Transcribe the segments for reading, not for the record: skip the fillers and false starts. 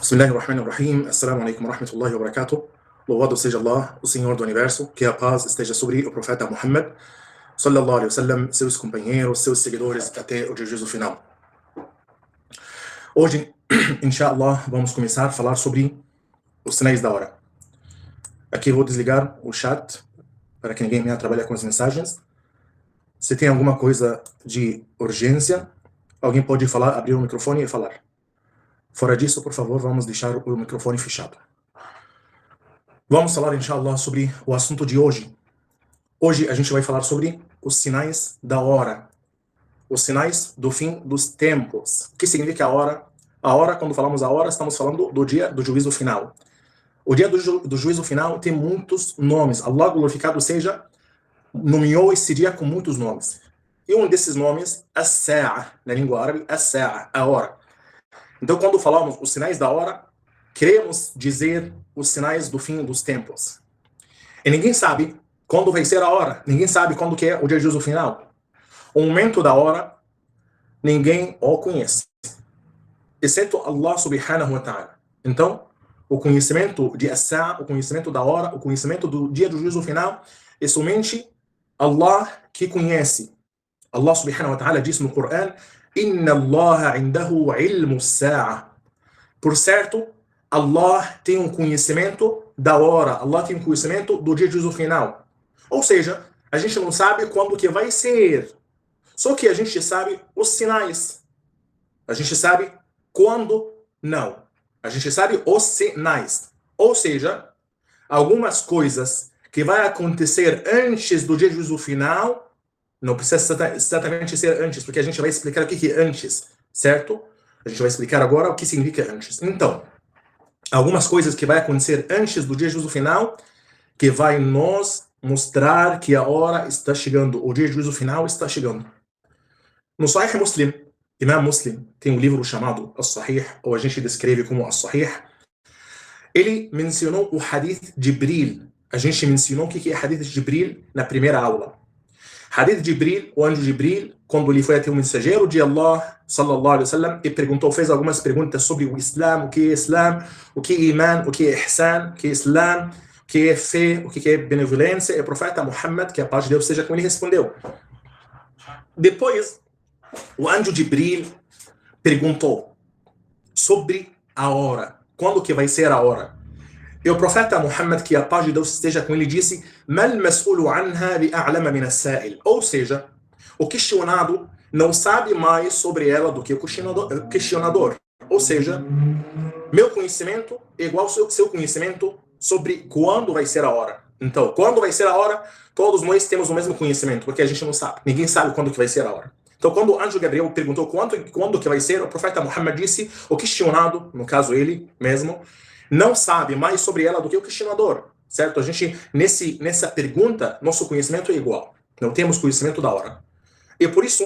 Bismillahirrahmanirrahim. Assalamu alaikum wa rahmatullahi wa barakatuh. Louvado seja Allah, o Senhor do Universo, que a paz esteja sobre o profeta Muhammad, sallallahu alaihi wasallam, seus companheiros, seus seguidores até o dia de juízo final. Hoje, inshallah, vamos começar a falar sobre os sinais da hora. Aqui eu vou desligar o chat para que ninguém venha trabalhar com as mensagens. Se tem alguma coisa de urgência, alguém pode falar, abrir o microfone e falar. Fora disso, por favor, vamos deixar o microfone fechado. Vamos falar, inshallah, sobre o assunto de hoje. Hoje a gente vai falar sobre os sinais da hora. Os sinais do fim dos tempos. O que significa a hora? A hora, quando falamos a hora, estamos falando do dia do juízo final. O dia do juízo final tem muitos nomes. Allah, glorificado seja, nomeou esse dia com muitos nomes. E um desses nomes é As-Sa'a, na língua árabe, As-Sa'a, a hora. Então, quando falamos os sinais da hora, queremos dizer os sinais do fim dos tempos. E ninguém sabe quando vai ser a hora. Ninguém sabe quando que é o dia de juízo final. O momento da hora, ninguém o conhece. Exceto Allah subhanahu wa ta'ala. Então, o conhecimento de As-Sa'a, o conhecimento da hora, o conhecimento do dia do juízo final, é somente Allah que conhece. Allah subhanahu wa ta'ala diz no Corão: Inna Allah indahu ilmu as-sa'a. Por certo, Allah tem um conhecimento da hora, Allah tem um conhecimento do dia de juízo final. Ou seja, a gente não sabe quando que vai ser. Só que a gente sabe os sinais. A gente sabe quando não. A gente sabe os sinais. Ou seja, algumas coisas que vai acontecer antes do dia de juízo final, não precisa exatamente ser antes, porque a gente vai explicar o que é antes, certo? A gente vai explicar agora o que significa antes. Então, algumas coisas que vai acontecer antes do dia de juízo final, que vai nos mostrar que a hora está chegando, o dia de juízo final está chegando. No Sahih Muslim, Imam Muslim tem um livro chamado As-Sahih, ou a gente descreve como As-Sahih. Ele mencionou o Hadith de Jibril. A gente mencionou o que é Hadith de Jibril na primeira aula. Hadith de Jibril, o anjo Jibril, quando ele foi até o mensageiro de Allah, sallallahu alaihi wasallam, e perguntou, fez algumas perguntas sobre o Islam, o que é Islam, o que é Iman, o que é Ihsan, o que é Islam, o que é fé, o que é benevolência, e o profeta Muhammad, que a paz de Deus seja com ele, respondeu. Depois, o anjo Jibril perguntou sobre a hora, quando que vai ser a hora. E o profeta Muhammad, que a paz de Deus esteja com ele, disse: Mal mas'ulu anha bi'a'lama min as-sa'il. Ou seja, o questionado não sabe mais sobre ela do que o questionador. Ou seja, meu conhecimento é igual ao seu conhecimento sobre quando vai ser a hora. Então, quando vai ser a hora, todos nós temos o mesmo conhecimento, porque a gente não sabe. Ninguém sabe quando que vai ser a hora. Então, quando o anjo Gabriel perguntou quando que vai ser, o profeta Muhammad disse: o questionado, no caso ele mesmo, não sabe mais sobre ela do que o questionador, certo? A gente, nessa pergunta, nosso conhecimento é igual. Não temos conhecimento da hora. E por isso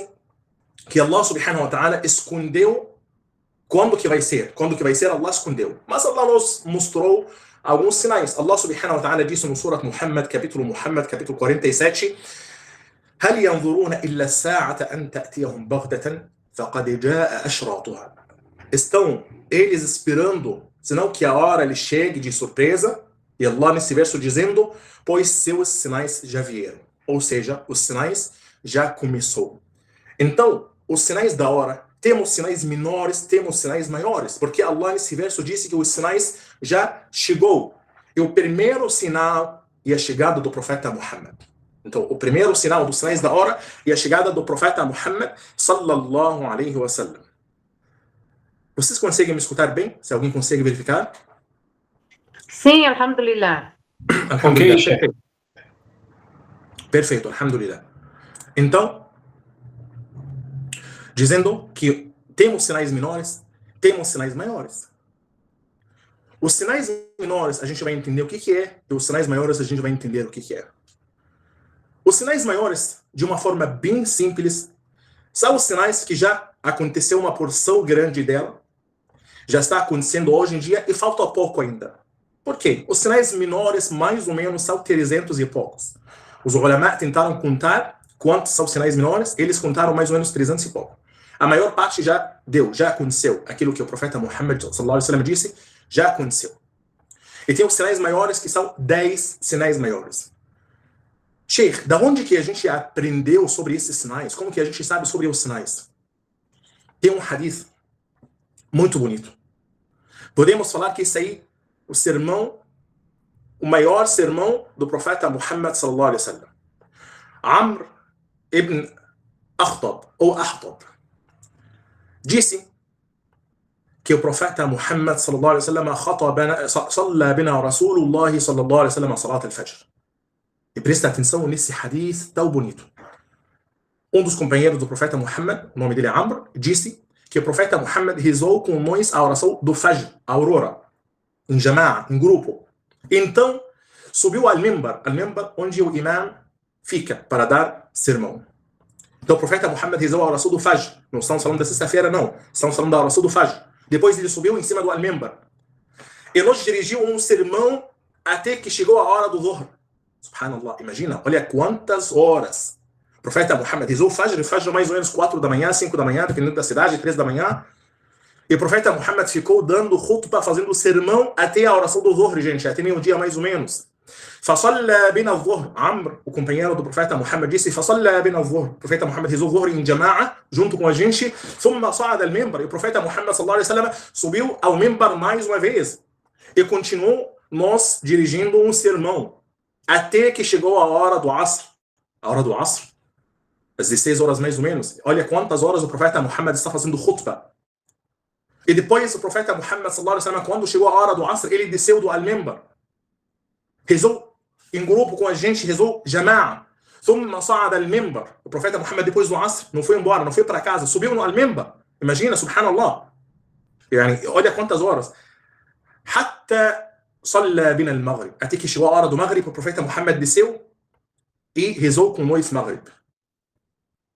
que Allah subhanahu wa ta'ala escondeu quando que vai ser. Quando que vai ser, Allah escondeu. Mas Allah nos mostrou alguns sinais. Allah subhanahu wa ta'ala disse no Surat Muhammad, capítulo 47, هل ينظرون إلا الساعة أن تأتيهم بغتة فقد جاء أشراطها. Estão eles esperando, senão que a hora lhe chegue de surpresa, e Allah nesse verso dizendo, pois seus sinais já vieram. Ou seja, os sinais já começou. Então, os sinais da hora, temos sinais menores, temos sinais maiores, porque Allah nesse verso disse que os sinais já chegou. E o primeiro sinal é a chegada do profeta Muhammad. Então, o primeiro sinal dos sinais da hora é a chegada do profeta Muhammad, sallallahu alaihi wasallam. Vocês conseguem me escutar bem? Se alguém consegue verificar? Sim, alhamdulillah. Alhamdulillah. Okay. Perfeito, alhamdulillah. Então, dizendo que temos sinais menores, temos sinais maiores. Os sinais menores a gente vai entender o que é, e os sinais maiores a gente vai entender o que é. Os sinais maiores, de uma forma bem simples, são os sinais que já aconteceu uma porção grande dela, já está acontecendo hoje em dia e falta pouco ainda. Por quê? Os sinais menores, mais ou menos, são 300 e poucos. Os ulama tentaram contar quantos são os sinais menores, eles contaram mais ou menos 300 e pouco. A maior parte já deu, já aconteceu. Aquilo que o profeta Muhammad sallallahu alaihi wasallam disse, já aconteceu. E tem os sinais maiores, que são 10 sinais maiores. Sheikh, da onde que a gente aprendeu sobre esses sinais? Como que a gente sabe sobre os sinais? Tem um hadith muito bonito. Podemos falar que esse aí, o maior sermão do profeta Muhammad sallallahu alaihi wasallam. Amr ibn Akhtab, ou Ahtab, disse que o profeta Muhammad sallallahu alaihi wasallam salla bina Rasulullah sallallahu alaihi wasallam salat al-Fajr. E presta atenção nesse hadith tão bonito. Um dos companheiros do profeta Muhammad, o nome dele é Amr, disse que o profeta Muhammad rezou com nós a oração do Fajr, a aurora, em jama'a, em grupo. Então, subiu ao mimbar onde o imam fica para dar sermão. Então o profeta Muhammad rezou a oração do Fajr. Não estamos falando da sexta-feira, não. Estamos falando da oração do Fajr. Depois ele subiu em cima do al-mimbar. E nos dirigiu um sermão até que chegou a hora do Dhuhr. Subhanallah, imagina, olha quantas horas. O profeta Muhammad rezou o Fajr mais ou menos 4 da manhã, 5 da manhã, dependendo da cidade, 3 da manhã. E o profeta Muhammad ficou dando khutbah, fazendo sermão até a oração do Dhuhr, gente, até meio-dia mais ou menos. فصلى بنا الظهر. Amr, o companheiro do profeta Muhammad, disse: فصلى بنا الظهر. O profeta Muhammad rezou o Dhuhr em jama'a, junto com a gente. ثم صعد المنبر. E o profeta Muhammad sallallahu alaihi wasallam subiu ao minbar mais uma vez e continuou nos dirigindo um sermão até que chegou a hora do Asr. A hora do Asr, às 16 horas mais ou menos. Olha quantas horas o profeta Muhammad está fazendo khutbah. E depois o profeta Muhammad sallallahu alaihi wasallam, quando chegou a hora do Asr, ele desceu do al-minbar, rezou em grupo com a gente, rezou jama'a. ثم صعد المنبر. O profeta Muhammad, depois do Asr, não foi embora, não foi para casa, subiu no al-minbar. Imagina, subhanallah. Yani, olha quantas horas. حتى صلى بنا المغرب. Até que chegou a hora do Maghrib, o profeta Muhammad desceu e rezou com nós Maghrib.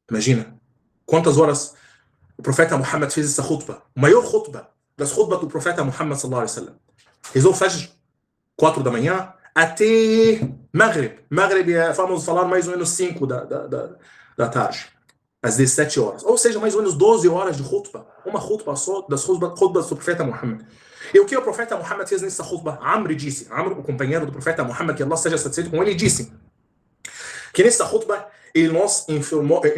Imagina quantas horas o profeta Muhammad fez essa khutbah. O maior khutbah das khutbas do profeta Muhammad sallallahu alaihi wasallam. Rezou Fajr 4 da manhã até Maghrib. Maghrib vamos falar mais ou menos 5 da tarde, às 17 horas. Ou seja, mais ou menos 12 horas de khutbah. Uma khutbah só das khutbas do profeta Muhammad. E o que o profeta Muhammad fez nessa khutbah? Amr disse, Amr, o companheiro do profeta Muhammad, que Allah seja satisfeito com ele, disse que nessa khutbah ele nos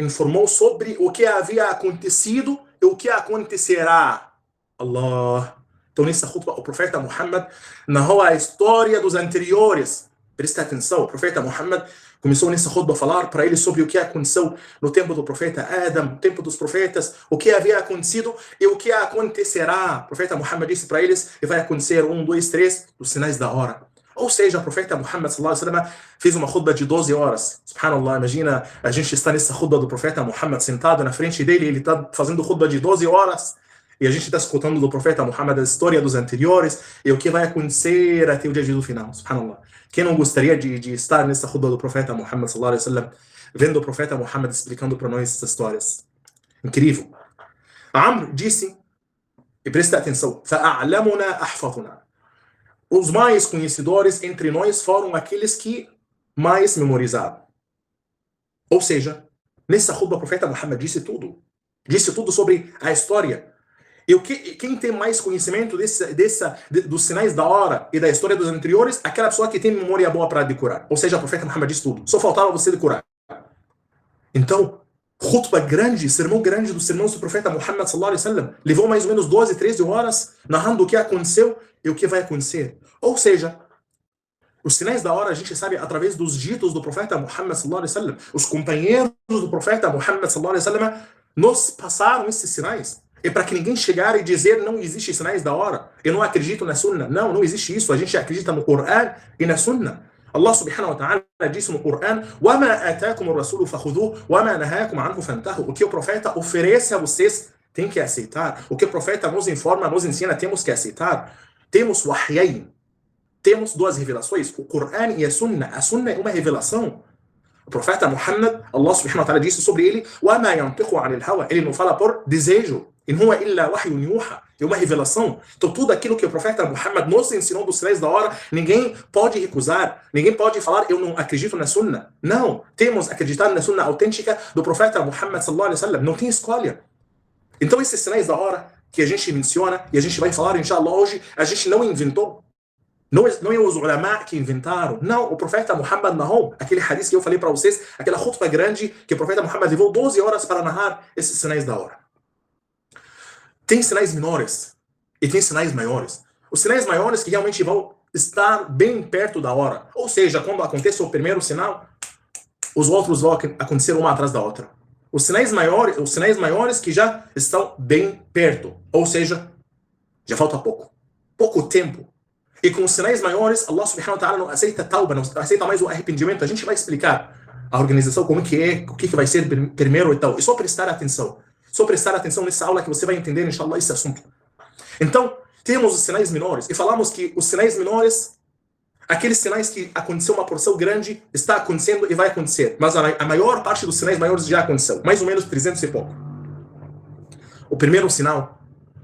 informou sobre o que havia acontecido e o que acontecerá. Allah. Então, nessa khutbah, o profeta Muhammad narrou a história dos anteriores. Presta atenção, o profeta Muhammad começou nessa khutbah a falar para ele sobre o que aconteceu no tempo do profeta Adam, no tempo dos profetas, o que havia acontecido e o que acontecerá. O profeta Muhammad disse para eles que vai acontecer 1, 2, 3 dos sinais da hora. Ou seja, o profeta Muhammad sallallahu alaihi wasallam fez uma khutbah de 12 horas. Subhanallah, imagina a gente está nessa khutbah do profeta Muhammad sentado na frente dele, ele está fazendo khutbah de 12 horas. E a gente está escutando do profeta Muhammad a história dos anteriores e o que vai acontecer até o dia do final. Subhanallah. Quem não gostaria de estar nessa khutbah do profeta Muhammad sallallahu alaihi wasallam, vendo o profeta Muhammad explicando para nós essas histórias? Incrível. Amr disse, e presta atenção, فَأَعْلَمُنَا أَحْفَظُنَا. Os mais conhecedores entre nós foram aqueles que mais memorizaram. Ou seja, nessa khutbah o profeta Muhammad disse tudo. Disse tudo sobre a história. E quem tem mais conhecimento dos sinais da hora e da história dos anteriores, aquela pessoa que tem memória boa para decorar. Ou seja, o profeta Muhammad disse tudo. Só faltava você decorar. Então, khutbah grande, sermão grande dos sermões do profeta Muhammad sallallahu alaihi wasallam, levou mais ou menos 12, 13 horas narrando o que aconteceu e o que vai acontecer. Ou seja, os sinais da hora a gente sabe através dos ditos do profeta Muhammad sallallahu alaihi wasallam. Os companheiros do profeta Muhammad sallallahu alaihi wasallam nos passaram esses sinais. É para que ninguém chegar e dizer não existe sinais da hora. Eu não acredito na Sunnah. Não, não existe isso. A gente acredita no Coran e na Sunnah. Allah subhanahu wa ta'ala disse no Coran: وَمَا أَتَاكُمُ الرَّسُولُ فَخُذُوهُ وَمَا نَهَاكُمْ عَنْهُ فَانْتَهُوا. O que o profeta oferece a vocês, tem que aceitar. O que o profeta nos informa, nos ensina, temos que aceitar. Temos wahyayn. Temos duas revelações, o Coran e a Sunnah. A Sunnah é uma revelação. O profeta Muhammad, Allah subhanahu wa ta'ala disse sobre ele: وَمَا يَنْطِقُ عَنِ الْهَوَى. Ele não fala por desejo. إن هو إلا وحي يوحى. É uma revelação. Então tudo aquilo que o profeta Muhammad nos ensinou dos sinais da hora, ninguém pode recusar, ninguém pode falar eu não acredito na Sunnah. Não, temos acreditar na Sunnah autêntica do profeta Muhammad sallallahu alaihi wasallam. Não tem escolha. Então, esses sinais da hora que a gente menciona e a gente vai falar, inshallah, hoje, a gente não inventou. Não é os ulama que inventaram. Não, o profeta Muhammad narrou aquele hadith que eu falei para vocês, aquela khutbah grande que o profeta Muhammad levou 12 horas para narrar esses sinais da hora. Tem sinais menores e tem sinais maiores. Os sinais maiores que realmente vão estar bem perto da hora. Ou seja, quando acontece o primeiro sinal, os outros vão acontecer uma atrás da outra. Os sinais maiores que já estão bem perto. Ou seja, já falta pouco tempo. E com os sinais maiores, Allah subhanahu wa ta'ala não aceita tauba, não aceita mais o arrependimento. A gente vai explicar a organização, como que é, o que vai ser primeiro e tal. E só prestar atenção. Só prestar atenção nessa aula que você vai entender, inshallah, esse assunto. Então, temos os sinais menores. E falamos que os sinais menores, aqueles sinais que aconteceu uma porção grande, está acontecendo e vai acontecer. Mas a maior parte dos sinais maiores já aconteceu. Mais ou menos 300 e pouco. O primeiro sinal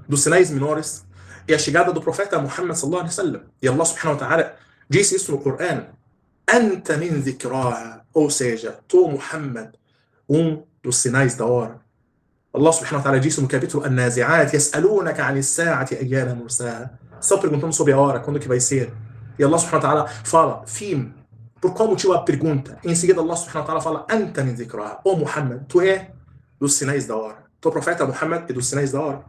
dos sinais menores é a chegada do profeta Muhammad sallallahu alaihi wasallam. E Allah subhanahu wa ta'ala disse isso no Corão. Anta min dhikraha. Ou seja, tu Muhammad, dos sinais da hora. Allah subhanahu wa ta'ala disse no capítulo An-Nazi'at, yas'alunaka 'ani as-sa'ati ayyana mursaha. Estão perguntando sobre a hora, quando que vai ser. E Allah subhanahu wa ta'ala fala, fim, por qual motivo a pergunta? Em seguida Allah subhanahu wa ta'ala fala, anta min dhikraha. Ô Muhammad, tu é dos sinais da hora. Tu, profeta Muhammad, é dos sinais da hora.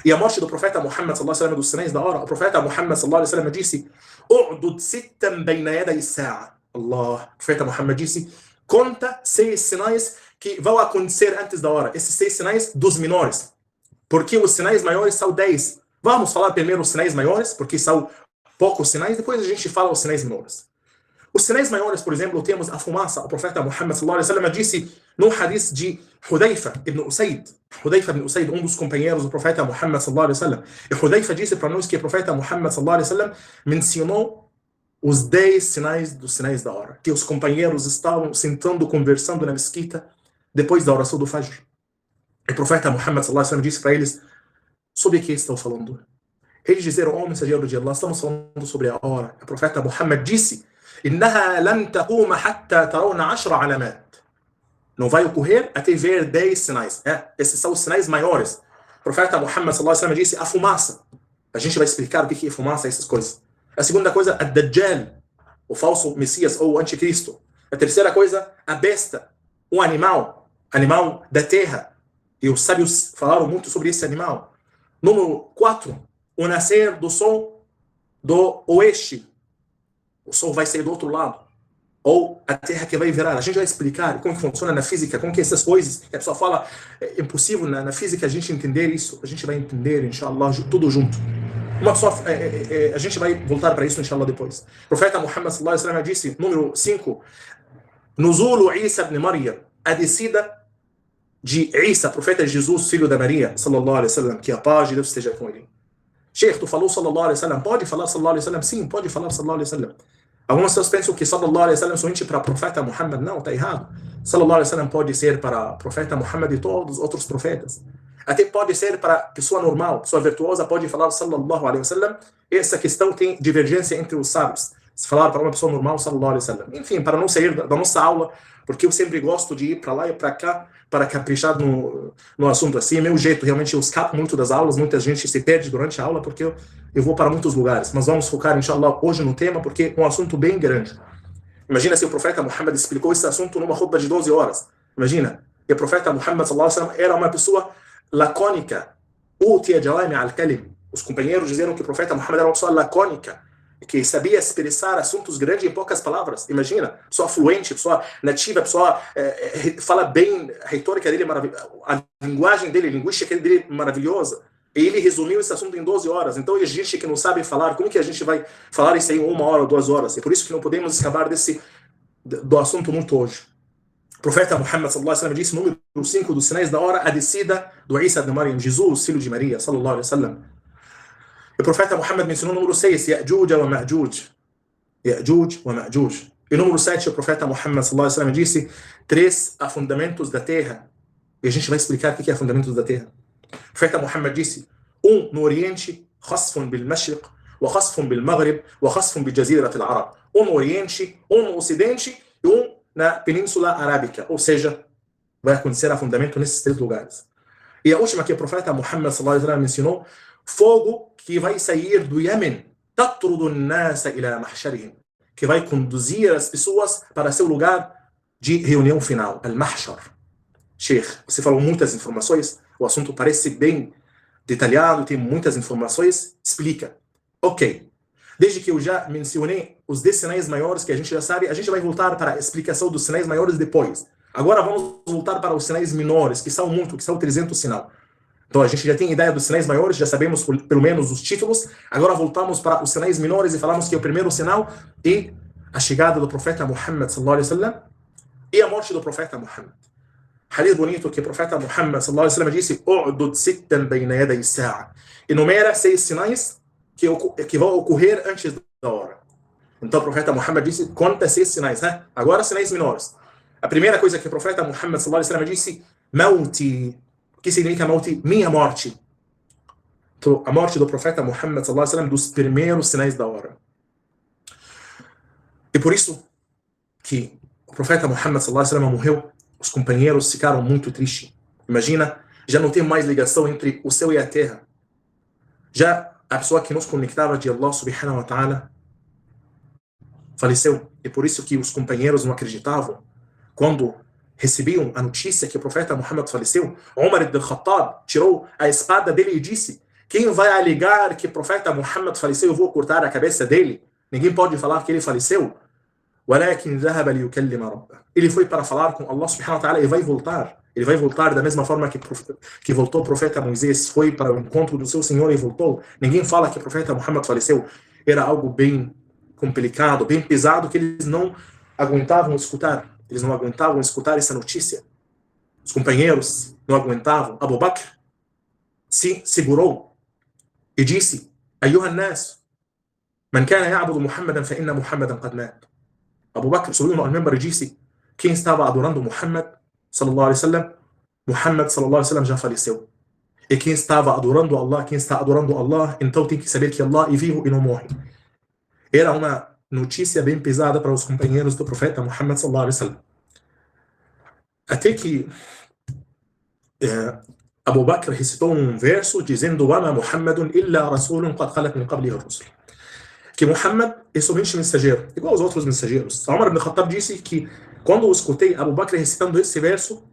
E a morte do profeta Muhammad sallallahu alaihi wasallam dos sinais da hora, o profeta Muhammad sallallahu alaihi wasallam disse: "U'dud sittan bayna yaday as-sa'a." Allah, o profeta Muhammad disse: "Conta 6 sinais que vão acontecer antes da hora." Esses 6 sinais dos menores. Porque os sinais maiores são 10. Vamos falar primeiro os sinais maiores, porque são poucos sinais, depois a gente fala os sinais menores. Os sinais maiores, por exemplo, temos a fumaça. O profeta Muhammad sallallahu alaihi wasallam disse no hadith de Hudayfa ibn Usaid. Hudayfa ibn Usaid, dos companheiros do profeta Muhammad sallallahu alaihi wasallam. E Hudayfa disse para nós que o profeta Muhammad sallallahu alaihi wasallam mencionou os 10 sinais dos sinais da hora. Que os companheiros estavam sentando, conversando na mesquita depois da oração do Fajr. E o profeta Muhammad sallallahu alaihi wasallam disse para eles: sobre o que estão falando? Eles disseram: ó mensageiro de Allah, estamos falando sobre a hora. O profeta Muhammad disse: إنها لن تقوم حتى ترون 10 علامات. Não vai ocorrer até ver 10 sinais. Esses são os sinais maiores. O profeta Muhammad sallallahu alaihi wasallam disse a fumaça. A gente vai explicar o que é fumaça, essas coisas. A segunda coisa, a Dajjal, o falso Messias ou o anticristo. A terceira coisa, a besta, um animal da terra. E os sábios falaram muito sobre esse animal. Número 4, o nascer do sol do oeste. O sol vai sair do outro lado. Ou a terra que vai virar. A gente vai explicar como que funciona na física, como que essas coisas, que a pessoa fala, é impossível na física a gente entender isso. A gente vai entender, inshallah, tudo junto. A gente vai voltar para isso, inshallah, depois. O profeta Muhammad sallallahu alaihi wasallam disse, número 5, Nuzulu Isa ibn Maryam, a descida de Isa, profeta Jesus, filho da Maria, sallallahu alaihi wasallam, que a paz de Deus esteja com ele. Sheikh, tu falou sallallahu alaihi wasallam, pode falar sallallahu alaihi wasallam? Sim, pode falar sallallahu alaihi wasallam. Algumas pessoas pensam que sallallahu alaihi wasallam somente para o profeta Muhammad. Não, está errado. Sallallahu alaihi wasallam pode ser para o profeta Muhammad e todos os outros profetas. Até pode ser para pessoa normal, pessoa virtuosa, pode falar sallallahu alaihi wasallam. Essa questão tem divergência entre os sábios. Se falar para uma pessoa normal, sallallahu alaihi wasallam. Enfim, para não sair da nossa aula, porque eu sempre gosto de ir para lá e para cá, para caprichar no assunto assim. É meu jeito, realmente eu escapo muito das aulas, muita gente se perde durante a aula, porque eu vou para muitos lugares. Mas vamos focar, inshallah, hoje no tema, porque é um assunto bem grande. Imagina se o profeta Muhammad explicou esse assunto numa khutbah de 12 horas. Imagina. E o profeta Muhammad sallallahu alaihi wasallam era uma pessoa lacônica. Utiya jawami al-kalim. Os companheiros dizeram que o profeta Muhammad era uma pessoa lacônica, que sabia expressar assuntos grandes em poucas palavras. Imagina, pessoa fluente, pessoa nativa, pessoa fala bem, a retórica dele é maravilhosa, a linguagem dele, a linguística dele é maravilhosa. E ele resumiu esse assunto em 12 horas. Então, a gente que não sabe falar, como que a gente vai falar isso em 1 hora ou 2 horas? É por isso que não podemos escapar do assunto muito hoje. O profeta Muhammad sallallahu alaihi wasallam disse, número 5 dos sinais da hora, a descida do Isa ibn Maryam, Jesus, filho de Maria, sallallahu alaihi wasallam. O profeta Muhammad mencionou o número 6, Ya'juj wa Ma'juj. Ya'juj wa Ma'juj. E número 7, o profeta Muhammad sallallahu alaihi wasallam disse 3 afundamentos da terra. E a gente vai explicar o que é afundamentos da terra. O profeta Muhammad disse, no Oriente, khasfun bil Mashriq, wa khasfun bil Maghrib, wa khasfun bil Jazirat al-Arab. No Oriente, no Ocidente e na Península Arábica. Ou seja, vai acontecer afundamento nesses 3 lugares. E a última que o profeta Muhammad sallallahu alaihi wasallam mencionou, fogo que vai sair do Iêmen, tatrudu an-nasa ila mahsharihim, que vai conduzir as pessoas para seu lugar de reunião final, al-mahshar. Sheikh, você falou muitas informações, o assunto parece bem detalhado, tem muitas informações, explica. Ok. Desde que eu já mencionei os 10 sinais maiores que a gente já sabe, a gente vai voltar para a explicação dos sinais maiores depois. Agora vamos voltar para os sinais menores, que são 300 sinais. Então a gente já tem ideia dos sinais maiores, já sabemos pelo menos os títulos. Agora voltamos para os sinais menores e falamos que o primeiro sinal é a chegada do profeta Muhammad sallallahu alaihi wasallam e a morte do profeta Muhammad. Hadith bonito que o profeta Muhammad sallallahu alaihi wasallam disse: "U'dud sittan bayna yaday as-sa'a". Enumera 6 sinais que vão ocorrer antes da hora. Então o profeta Muhammad disse: conta 6 sinais, né? Agora sinais menores. A primeira coisa que o profeta Muhammad sallallahu alaihi wasallam disse: "Mauti". O que significa mauti? Minha morte. Então, a morte do profeta Muhammad sallallahu alaihi wasallam dos primeiros sinais da hora. E por isso que o profeta Muhammad sallallahu alaihi wasallam morreu, os companheiros ficaram muito tristes. Imagina, já não tem mais ligação entre o céu e a terra. Já a pessoa que nos conectava de Allah subhanahu wa ta'ala faleceu. E por isso que os companheiros não acreditavam. Quando recebiam a notícia que o profeta Muhammad faleceu, Umar ibn Khattab tirou a espada dele e disse: quem vai alegar que o profeta Muhammad faleceu, eu vou cortar a cabeça dele. Ninguém pode falar que ele faleceu. Ele foi para falar com Allah subhanahu wa ta'ala e vai voltar. Ele vai voltar da mesma forma que voltou o profeta Moisés, foi para o encontro do seu Senhor e voltou. Ninguém fala que o profeta Muhammad faleceu. Era algo bem complicado, bem pesado, que eles não aguentavam escutar. Eles não aguentavam escutar essa notícia. Os companheiros não aguentavam. Abu Bakr se segurou e disse: Ayyuhan nas, man kana ya'budu Muhammadan fa inna Muhammadan qad mat. Abu Bakr subiu no membro e disse: quem estava adorando Muhammad sallallahu alaihi wasallam, Muhammad sallallahu alaihi wasallam já faleceu. E quem estava adorando Allah, quem está adorando Allah, então tem que saber que Allah é vivo e não morre. Era uma notícia bem pesada para os companheiros do profeta Muhammad sallallahu alaihi wasallam. Até que Abu Bakr recitou um verso dizendo: "Wama Muhammadun illa rasulun qad khalat min qablihi ar-rusul". Que Muhammad é somente mensageiro, igual aos outros mensageiros. Umar ibn Khattab disse que quando eu escutei Abu Bakr recitando esse verso,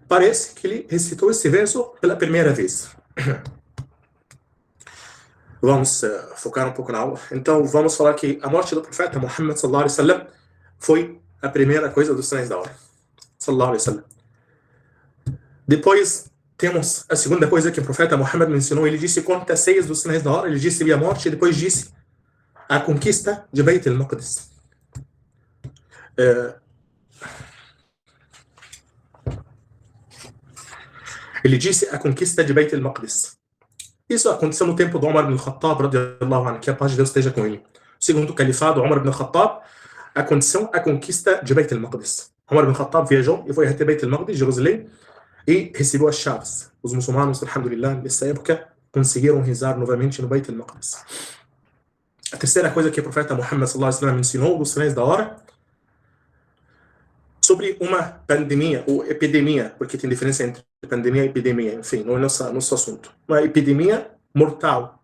parece que ele recitou esse verso pela primeira vez. Vamos focar um pouco na aula. Então vamos falar que a morte do profeta Muhammad sallallahu alaihi wasallam foi a primeira coisa dos sinais da hora. Sallallahu alaihi wasallam. Depois temos a segunda coisa que o profeta Muhammad mencionou. Ele disse conta 6 dos sinais da hora. Ele disse a morte e depois disse a conquista de Beit al-Maqdis. Ele disse a conquista de Beit al-Maqdis. Isso aconteceu no tempo do Umar ibn Khattab, radiyallahu anhu, que a paz de Deus esteja com ele. Segundo o califado Umar ibn Khattab, aconteceu a conquista de Beit al-Maqdis. Umar ibn Khattab viajou e foi até Beit al-Maqdis, Jerusalém, e recebeu as chaves. Os muçulmanos, alhamdulillah, nessa época, conseguiram rezar novamente no Beit al-Maqdis. A terceira coisa que o profeta Muhammad sallallahu alaihi wasallam ensinou dos sinais da hora, sobre uma pandemia ou epidemia, porque tem diferença entre pandemia e epidemia, enfim, não é nosso assunto. Uma epidemia mortal.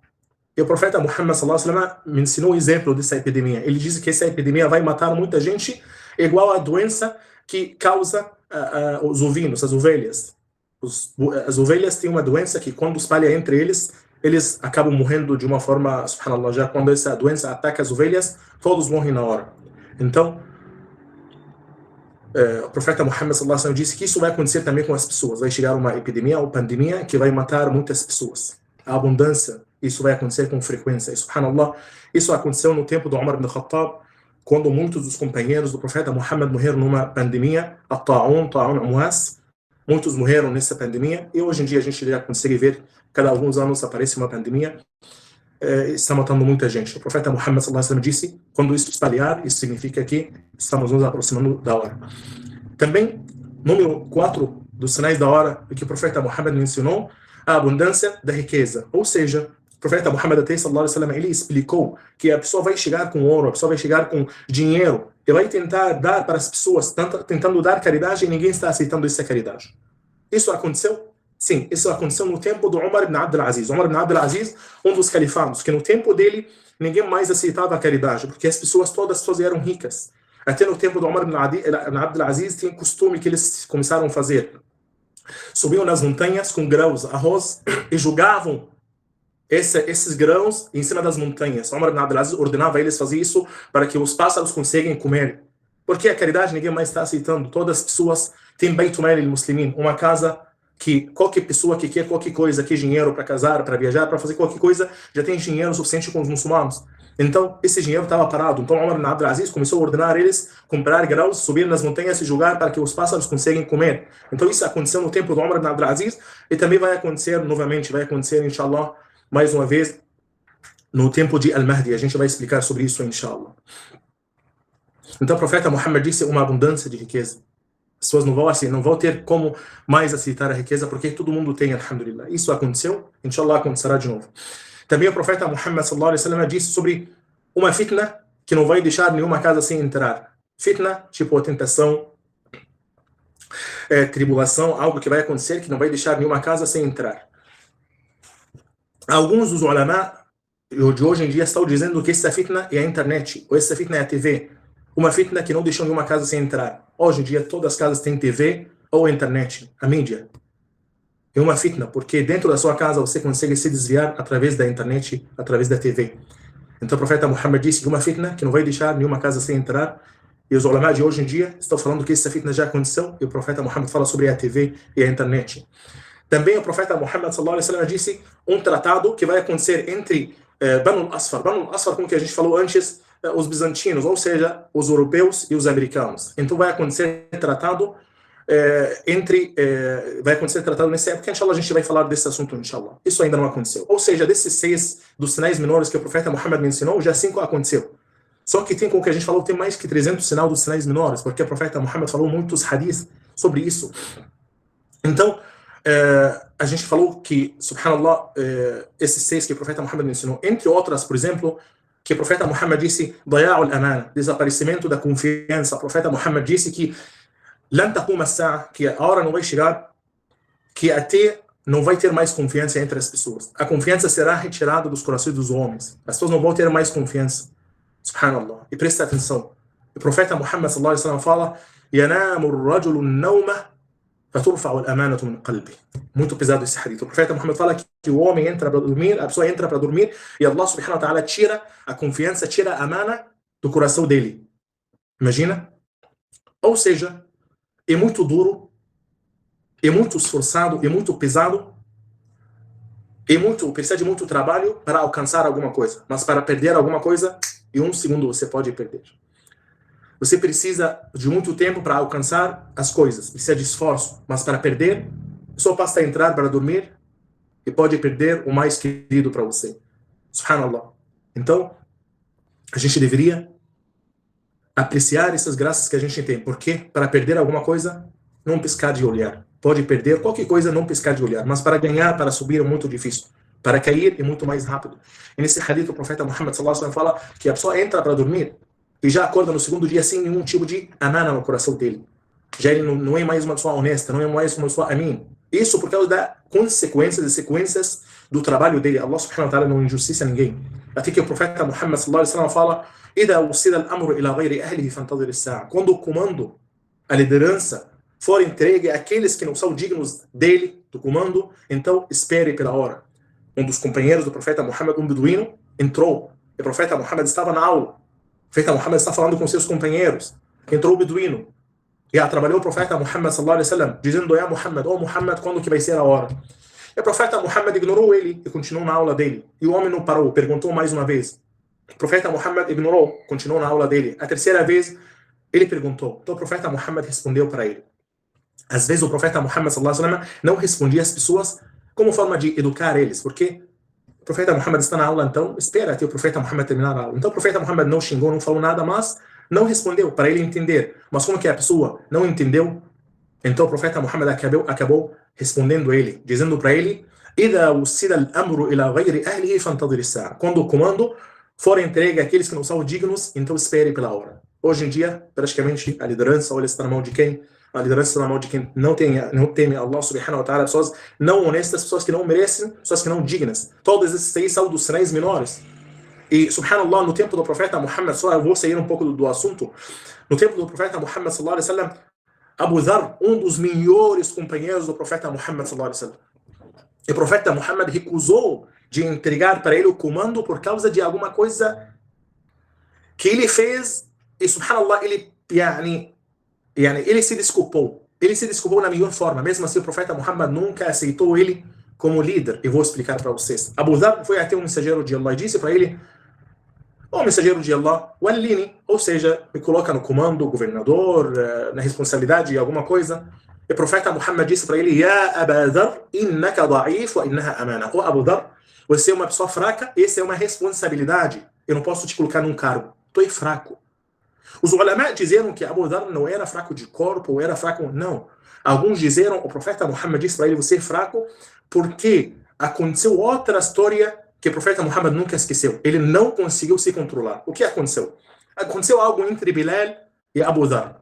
E o profeta Muhammad sallallahu alaihi wasallam me ensinou o exemplo dessa epidemia. Ele diz que essa epidemia vai matar muita gente, igual à doença que causa os ovinos, as ovelhas. As ovelhas têm uma doença que quando espalha entre eles acabam morrendo de uma forma, subhanallah, já quando essa doença ataca as ovelhas, todos morrem na hora. Então, o profeta Muhammad sallallahu alaihi wasallam disse que isso vai acontecer também com as pessoas. Vai chegar uma epidemia ou pandemia que vai matar muitas pessoas. A abundância, isso vai acontecer com frequência. E, subhanallah, isso aconteceu no tempo do Umar ibn Khattab, quando muitos dos companheiros do profeta Muhammad morreram numa pandemia, a Ta'un Amwas. Muitos morreram nessa pandemia, e hoje em dia a gente já consegue ver, cada alguns anos aparece uma pandemia, está matando muita gente. O profeta Muhammad sallallahu alaihi wasallam disse, quando isso espalhar, isso significa que estamos nos aproximando da hora. Também, número 4 dos sinais da hora, que o profeta Muhammad mencionou, a abundância da riqueza. Ou seja, o profeta Muhammad sallallahu alaihi wasallam, ele explicou que a pessoa vai chegar com ouro, a pessoa vai chegar com dinheiro, e vai tentar dar para as pessoas, tentando dar caridade, e ninguém está aceitando essa caridade. Isso aconteceu? Sim, isso aconteceu no tempo do Umar ibn Abd al-Aziz. Umar ibn Abd al-Aziz, um dos califados, que no tempo dele ninguém mais aceitava a caridade, porque as pessoas todas eram ricas. Até no tempo do Umar ibn Abd al-Aziz tinha um costume que eles começaram a fazer. Subiam nas montanhas com grãos, arroz, e jogavam esses grãos em cima das montanhas. Umar ibn Abd al-Aziz ordenava eles fazer isso para que os pássaros consigam comer. Porque a caridade ninguém mais está aceitando. Todas as pessoas têm Beit Mal al-Muslimin, uma casa que qualquer pessoa que quer qualquer coisa, quer dinheiro para casar, para viajar, para fazer qualquer coisa, já tem dinheiro suficiente com os muçulmanos. Então, esse dinheiro estava parado. Então, Umar ibn Abd al-Aziz começou a ordenar eles comprar grãos, subir nas montanhas e jogar para que os pássaros consigam comer. Então, isso aconteceu no tempo do Umar ibn Abd al-Aziz e também vai acontecer novamente, vai acontecer, inshallah, mais uma vez, no tempo de Al-Mahdi. A gente vai explicar sobre isso, inshallah. Então, o profeta Muhammad disse uma abundância de riqueza. As pessoas não vão ter como mais aceitar a riqueza, porque todo mundo tem, alhamdulillah. Isso aconteceu, inshallah acontecerá de novo. Também o profeta Muhammad sallallahu alaihi wasallam disse sobre uma fitna que não vai deixar nenhuma casa sem entrar. Fitna, tipo tentação, tribulação, algo que vai acontecer que não vai deixar nenhuma casa sem entrar. Alguns dos ulama de hoje em dia estão dizendo que essa fitna é a internet, ou essa fitna é a TV. Uma fitna que não deixou nenhuma casa sem entrar. Hoje em dia todas as casas têm TV ou internet, a mídia. É uma fitna, porque dentro da sua casa você consegue se desviar através da internet, através da TV. Então o profeta Muhammad disse que uma fitna que não vai deixar nenhuma casa sem entrar. E os ulama de hoje em dia estão falando que essa fitna já aconteceu, e o profeta Muhammad fala sobre a TV e a internet. Também o profeta Muhammad sallallahu alaihi wasallam disse um tratado que vai acontecer entre Banu al-Asfar. Banu al-Asfar, como que a gente falou antes, os bizantinos, ou seja, os europeus e os americanos. Então vai acontecer tratado vai acontecer tratado nessa época, inshallah a gente vai falar desse assunto, inshallah. Isso ainda não aconteceu. Ou seja, desses 6 dos sinais menores que o profeta Muhammad mencionou, já 5 aconteceu. Só que tem, como que a gente falou, tem mais que 300 sinais dos sinais menores, porque o profeta Muhammad falou muitos hadiths sobre isso. Então, a gente falou que, subhanallah, esses 6 que o profeta Muhammad mencionou, entre outras, por exemplo, que o profeta Muhammad disse, daya'ul amana, desaparecimento da confiança. O profeta Muhammad disse que que a hora não vai chegar, que até não vai ter mais confiança entre as pessoas. A confiança será retirada dos corações dos homens. As pessoas não vão ter mais confiança. Subhanallah. E presta atenção. O profeta Muhammad sallallahu alaihi wasallam fala: "Yanamu ar-rajulu an-nawma faturfa'u al-amanatu min qalbi." Muito pesado esse hadith. O profeta Muhammad fala que o homem entra para dormir, a pessoa entra para dormir e Allah subhanahu wa ta'ala tira a confiança, tira a amana do coração dele. Imagina? Ou seja, é muito duro, é muito esforçado, é muito pesado, precisa de muito trabalho para alcançar alguma coisa. Mas para perder alguma coisa, em 1 segundo você pode perder. Você precisa de muito tempo para alcançar as coisas, precisa de esforço. Mas para perder, só basta entrar para dormir e pode perder o mais querido para você. Subhanallah. Então, a gente deveria apreciar essas graças que a gente tem. Porque para perder alguma coisa, não piscar de olhar. Pode perder qualquer coisa, não piscar de olhar. Mas para ganhar, para subir é muito difícil. Para cair é muito mais rápido. E nesse hadith, o profeta Muhammad sallallahu alaihi wasallam fala que a pessoa entra para dormir e já acorda no segundo dia sem nenhum tipo de amana no coração dele. Já ele não é mais uma pessoa honesta, não é mais uma pessoa amin. Isso por causa das consequências e sequências do trabalho dele. Allah subhanahu wa ta'ala não injustiça ninguém. Até que o profeta Muhammad sallallahu alaihi wasallam fala: "Idha usida al-amru ila ghayri ahlihi fantadhir as-sa'a." Quando o comando, a liderança for entregue àqueles que não são dignos dele, do comando, então espere pela hora. Um dos companheiros do profeta Muhammad, um beduíno, entrou. E o profeta Muhammad estava na aula. O profeta Muhammad está falando com seus companheiros. Entrou o beduíno. E trabalhou o profeta Muhammad sallallahu alaihi wasallam, dizendo: "Ya Muhammad, oh Muhammad, quando que vai ser a hora?" E o profeta Muhammad ignorou ele e continuou na aula dele. E o homem não parou, perguntou mais uma vez. O profeta Muhammad ignorou, continuou na aula dele. A terceira vez, ele perguntou. Então o profeta Muhammad respondeu para ele. Às vezes o profeta Muhammad sallallahu alaihi wasallam não respondia às pessoas como forma de educar eles, porque o profeta Muhammad está na aula, então espera até o profeta Muhammad terminar a aula. Então o profeta Muhammad não xingou, não falou nada, mas não respondeu para ele entender. Mas como que a pessoa não entendeu, então o profeta Muhammad acabou respondendo a ele, dizendo para ele: "Idha usida al-amru ila ghayri ahlihi fantadhir as-sa'a." Quando o comando for entregue àqueles que não são dignos, então espere pela hora. Hoje em dia, praticamente a liderança, olha, está na mão de quem? a liderança está na mão de quem não teme Allah subhanahu wa ta'ala, pessoas não honestas, pessoas que não merecem, pessoas que não dignas. Todos esses seis são dos sinais menores. E, subhanallah, no tempo do profeta Muhammad, só eu vou sair um pouco do assunto, no tempo do profeta Muhammad sallallahu alaihi wasallam, Abu Dharr, um dos melhores companheiros do profeta Muhammad sallallahu alaihi wasallam. E o profeta Muhammad recusou de entregar para ele o comando por causa de alguma coisa que ele fez, e subhanallah, ele se desculpou. Ele se desculpou na melhor forma. Mesmo assim, o profeta Muhammad nunca aceitou ele como líder. Eu vou explicar para vocês. Abu Dharr foi até um mensageiro de Allah e disse para ele: "Ó mensageiro de Allah, wallini", ou seja, me coloca no comando, governador, na responsabilidade de alguma coisa. E o profeta Muhammad disse para ele: "Ya Abu Dharr, innaka da'if wa innaha amana". Ó Abu Dharr, você é uma pessoa fraca, essa é uma responsabilidade. Eu não posso te colocar num cargo. Tu é fraco. Os ulama disseram que Abu Dharr não era fraco de corpo, ou era fraco, não. Alguns disseram, o profeta Muhammad disse para ele: você é fraco porque aconteceu outra história que o profeta Muhammad nunca esqueceu. Ele não conseguiu se controlar. O que aconteceu? Aconteceu algo entre Bilal e Abu Dharr.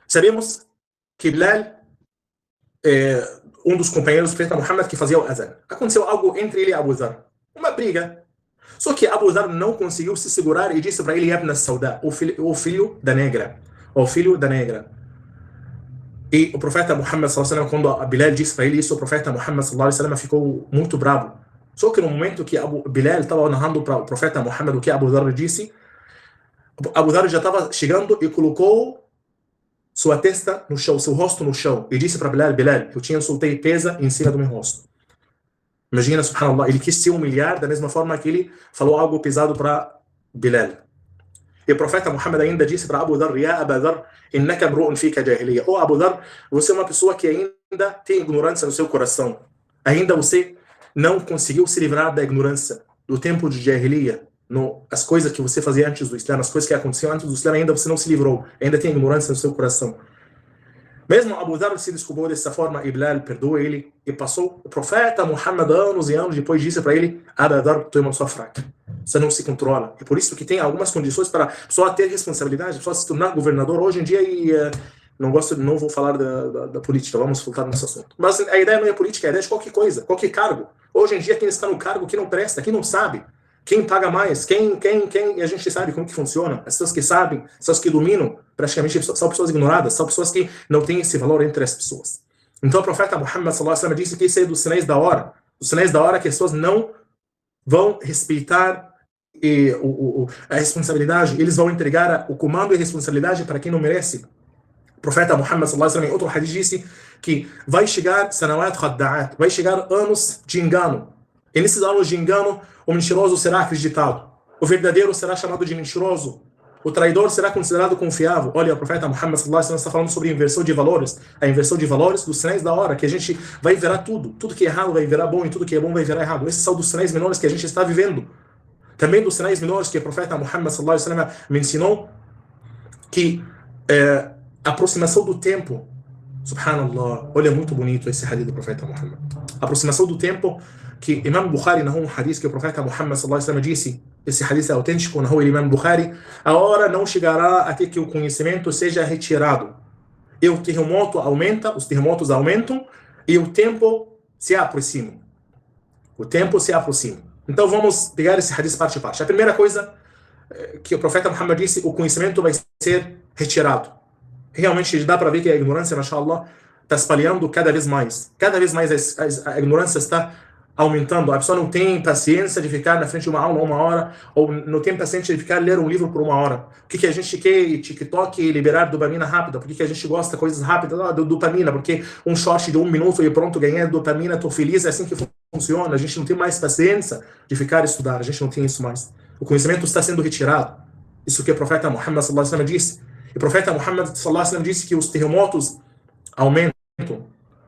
Sabemos que Bilal é um dos companheiros do profeta Muhammad que fazia o azan. Aconteceu algo entre ele e Abu Dharr. Uma briga. Só que Abu Dharr não conseguiu se segurar e disse para ele: Ibn Sauda, o filho da negra. O filho da negra. E o profeta Muhammad sallallahu alaihi wasallam, quando Bilal disse para ele isso, o profeta Muhammad sallallahu alaihi wasallam ficou muito bravo. Só que no momento que Bilal estava narrando para o profeta Muhammad o que Abu Dharr disse, Abu Dharr já estava chegando e colocou sua testa no chão, seu rosto no chão, e disse para Bilal: Bilal, eu tinha soltei pesa em cima do meu rosto. Imagina, subhanallah, ele quis se humilhar da mesma forma que ele falou algo pesado para Bilal. E o profeta Muhammad ainda disse para Abu Dharr: Ya Abu Dharr, innaka mru'un fika jahiliya. Ô Abu Dharr, você é uma pessoa que ainda tem ignorância no seu coração. Ainda você não conseguiu se livrar da ignorância do tempo de jahiliya. As coisas que você fazia antes do Islã, as coisas que aconteciam antes do Islã, ainda você não se livrou. Ainda tem ignorância no seu coração. Mesmo Abu Dharr se desculpou dessa forma, e Bilal perdoou ele e passou. O profeta Muhammad, anos e anos depois, disse para ele: Abu Dharr, tu é uma pessoa fraca. Você não se controla. É por isso que tem algumas condições para a pessoa ter responsabilidade, a pessoa se tornar governador hoje em dia. E não vou falar da política, vamos voltar nesse assunto. Mas a ideia não é política, é a ideia de qualquer coisa, qualquer cargo. Hoje em dia, quem está no cargo, quem não presta, quem não sabe, quem paga mais, quem a gente sabe como que funciona. As pessoas que sabem, as pessoas que dominam, praticamente são pessoas ignoradas, são pessoas que não têm esse valor entre as pessoas. Então o profeta Muhammad sallallahu alaihi wasallam disse que isso é dos sinais da hora. Os sinais da hora que as pessoas não vão respeitar a responsabilidade, eles vão entregar o comando e a responsabilidade para quem não merece. O profeta Muhammad sallallahu alaihi wasallam em outro hadith disse que vai chegar sanawat khadda'at, vai chegar anos de engano. E nesses anos de engano, o mentiroso será acreditado. O verdadeiro será chamado de mentiroso. O traidor será considerado confiável. Olha, o profeta Muhammad sallallahu alaihi wasallam está falando sobre a inversão de valores. A inversão de valores dos sinais da hora, que a gente vai virar tudo. Tudo que é errado vai virar bom e tudo que é bom vai virar errado. Esses são dos sinais menores que a gente está vivendo. Também dos sinais menores que o profeta Muhammad sallallahu alaihi wasallam me ensinou, que a aproximação do tempo. Subhanallah, olha, muito bonito esse hadith do profeta Muhammad. A aproximação do tempo, que Imam Bukhari narrou um hadith que o profeta Muhammad sallallahu alaihi wasallam disse, esse hadith é autêntico, narrou ele Imam Bukhari: a hora não chegará até que o conhecimento seja retirado. E o terremoto aumenta, os terremotos aumentam, e o tempo se aproxima. O tempo se aproxima. Então vamos pegar esse hadith parte a parte. A primeira coisa que o profeta Muhammad disse: o conhecimento vai ser retirado. Realmente dá para ver que a ignorância, mashallah, está espalhando cada vez mais. Cada vez mais a ignorância está aumentando. A pessoa não tem paciência de ficar na frente de uma aula uma hora, ou não tem paciência de ficar ler um livro por uma hora. Por que a gente quer TikTok liberar dopamina rápida? Por que a gente gosta de coisas rápidas? Dopamina, porque um short de 1 minuto e pronto, ganhei dopamina, estou feliz, é assim que funciona. A gente não tem mais paciência de ficar estudar, a gente não tem isso mais. O conhecimento está sendo retirado. Isso que o profeta Muhammad sallallahu alaihi wasallam disse. E o profeta Muhammad sallallahu alaihi wasallam disse que os terremotos aumentam.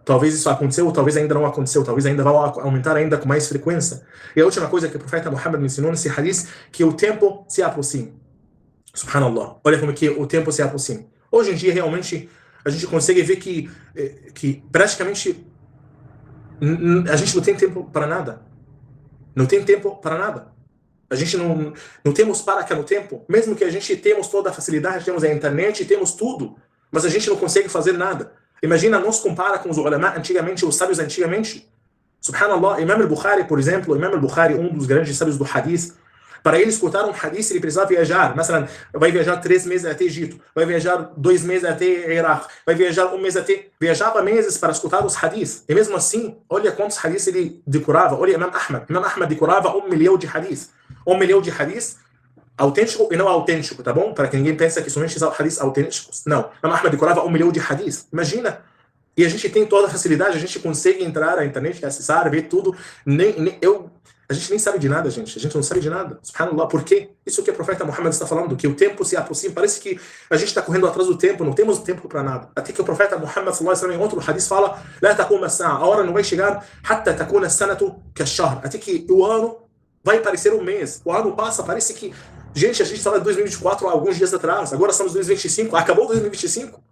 Talvez isso aconteceu, ou talvez ainda não aconteceu, talvez ainda vai aumentar ainda com mais frequência. E a última coisa que o profeta Muhammad me ensinou nesse hadith, que o tempo se aproxima. Subhanallah, olha como que o tempo se aproxima. Hoje em dia, realmente, a gente consegue ver que praticamente a gente não tem tempo para nada. Não tem tempo para nada. A gente não temos para cá no tempo, mesmo que a gente temos toda a facilidade, temos a internet, temos tudo. mas a gente não consegue fazer nada. Imagina, nos compara com os ulama antigamente, os sábios antigamente. Subhanallah, Imam al-Bukhari, por exemplo, Imam al-Bukhari, um dos grandes sábios do hadith, para ele escutar um hadith, ele precisava viajar. مثلا, vai viajar 3 meses até Egito, vai viajar 2 meses até Iraque, vai viajar 1 mês até... Viajava meses para escutar os hadiths. E mesmo assim, olha quantos hadiths ele decorava. Olha Imam Ahmad. Imam Ahmad decorava 1 milhão de hadiths. 1 milhão de hadiths autêntico e não autêntico, tá bom? Para que ninguém pense que somente são hadiths autênticos. Não. Imam Ahmad decorava 1 milhão de hadiths. Imagina. E a gente tem toda a facilidade, a gente consegue entrar na internet, acessar, ver tudo. A gente nem sabe de nada, gente. A gente não sabe de nada. Subhanallah, por quê? Isso que o profeta Muhammad está falando, que o tempo se aproxima. Parece que a gente está correndo atrás do tempo, não temos tempo para nada. Até que o profeta Muhammad, sallallahu alaihi wasallam, em outro hadith fala: "La taqum as-sa'a", a hora não vai chegar, hatta takuna as-sanatu kash-shahr, até que o ano vai parecer um mês. O ano passa, parece que... Gente, a gente estava em 2024 há alguns dias atrás, agora estamos em 2025, acabou 2025.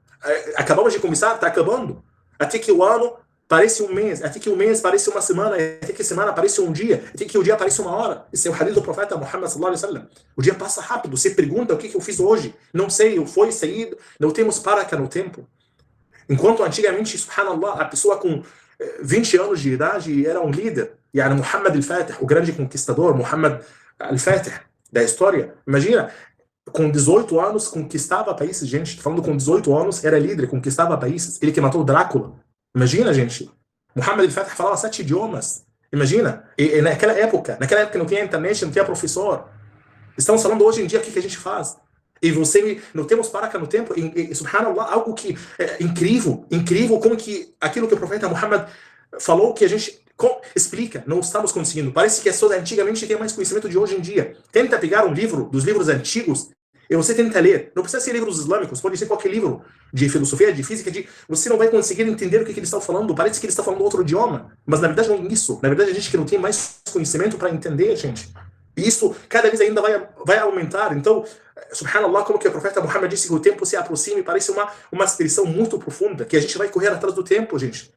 Acabamos de começar, está acabando. Até que o ano parece um mês, até que o mês parece uma semana, até que a semana parece um dia, até que o dia parece uma hora. Esse é o hadith do profeta Muhammad sallallahu alaihi wasallam. O dia passa rápido, você pergunta o que eu fiz hoje. Não sei, eu fui saído, não temos paraca no tempo. Enquanto antigamente, subhanallah, a pessoa com 20 anos de idade era um líder. Yani Muhammad al-Fatih, o grande conquistador, Muhammad al-Fatih da história. Imagina, com 18 anos conquistava países, gente. Falando com 18 anos, era líder, conquistava países. Ele que matou Drácula. Imagina, gente. Muhammad al-Fatih falava 7 idiomas. Imagina. E naquela época não tinha internet, não tinha professor. Estamos falando hoje em dia o que a gente faz. E você, não temos paraca no tempo. Subhanallah, algo que é incrível como que aquilo que o profeta Muhammad falou, que a gente explica, não estamos conseguindo. Parece que as pessoas antigamente têm mais conhecimento de hoje em dia. Tenta pegar um livro dos livros antigos e você tenta ler. Não precisa ser livros islâmicos, pode ser qualquer livro de filosofia, de física, você não vai conseguir entender o que eles estão falando. Parece que eles estão falando outro idioma, mas na verdade não é isso. Na verdade a gente que não tem mais conhecimento para entender, gente. E isso cada vez ainda vai aumentar. Então, subhanallah, como que o profeta Muhammad disse que o tempo se aproxima, e parece uma expressão muito profunda, que a gente vai correr atrás do tempo, gente.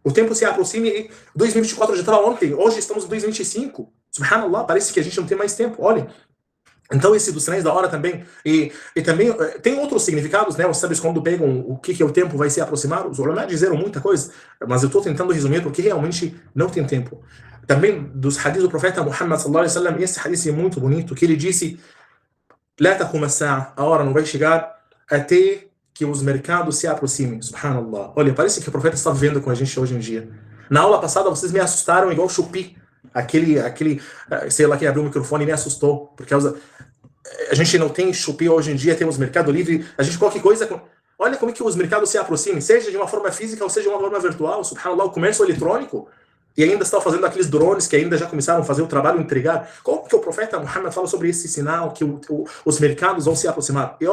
O tempo se aproxima e 2024 já estava ontem, hoje estamos em 2025. Subhanallah, parece que a gente não tem mais tempo. Olha. Então, esse dos sinais da hora também, e também tem outros significados, né? Os sábios, quando pegam o que o tempo vai se aproximar, os ulama disseram muita coisa, mas eu estou tentando resumir porque realmente não tem tempo. Também dos hadiths do profeta Muhammad sallallahu alaihi wasallam, esse hadith é muito bonito, que ele disse: "La taqum as-sa'a", a hora não vai chegar até que os mercados se aproximem. Subhanallah. Olha, parece que o profeta está vivendo com a gente hoje em dia. Na aula passada vocês me assustaram igual Chupi. Aquele, sei lá, quem abriu o microfone me assustou, porque a gente não tem Shopee hoje em dia, temos Mercado Livre, a gente qualquer coisa... Olha como é que os mercados se aproximam, seja de uma forma física ou seja de uma forma virtual. Subhanallah, o comércio eletrônico, e ainda está fazendo aqueles drones que ainda já começaram a fazer o trabalho, entregar. Como que o profeta Muhammad fala sobre esse sinal, que os mercados vão se aproximar? E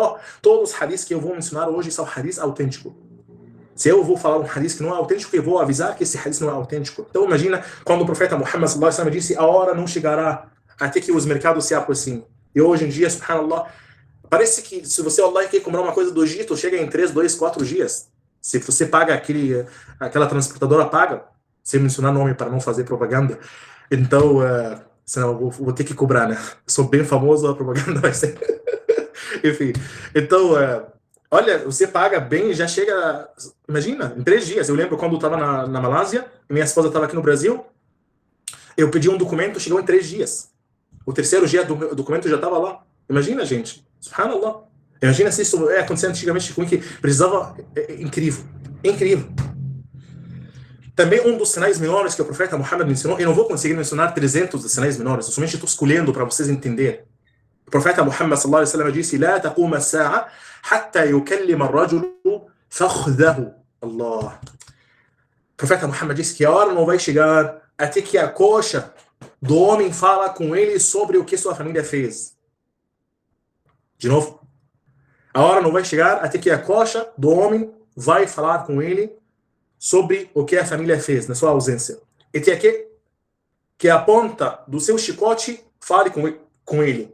todos os hadiths que eu vou mencionar hoje são hadiths autênticos. Se eu vou falar um hadith que não é autêntico, eu vou avisar que esse hadith não é autêntico. Então imagina quando o profeta Muhammad sallallahu alaihi wasallam disse: a hora não chegará até que os mercados se aproximem. E hoje em dia, subhanallah, parece que se você Allah quer comprar uma coisa do Egito, chega em 3, 2, 4 dias. Se você paga aquela transportadora paga, sem mencionar nome para não fazer propaganda. Então, senão eu vou ter que cobrar, né? Sou bem famoso, a propaganda vai ser... Enfim, então... Olha, você paga bem e já chega, imagina, em 3 dias. Eu lembro quando eu estava na Malásia, minha esposa estava aqui no Brasil, eu pedi um documento, chegou em 3 dias. O 3º dia do documento já estava lá. Imagina, gente. Subhanallah. Imagina se isso acontecia antigamente, com que precisava... Incrível. Incrível. Também um dos sinais menores que o profeta Muhammad mencionou, eu não vou conseguir mencionar 300 sinais menores, eu somente estou escolhendo para vocês entenderem. O profeta Muhammad sallallahu alaihi wasallam disse: "La taqum as-sa'a hatta yukallima ar-rajulu fakhdahu." Allah. O profeta Muhammad disse que a hora não vai chegar até que a coxa do homem fala com ele sobre o que sua família fez. De novo. A hora não vai chegar até que a coxa do homem vai falar com ele sobre o que a família fez na sua ausência. E tem aqui que a ponta do seu chicote fale com ele.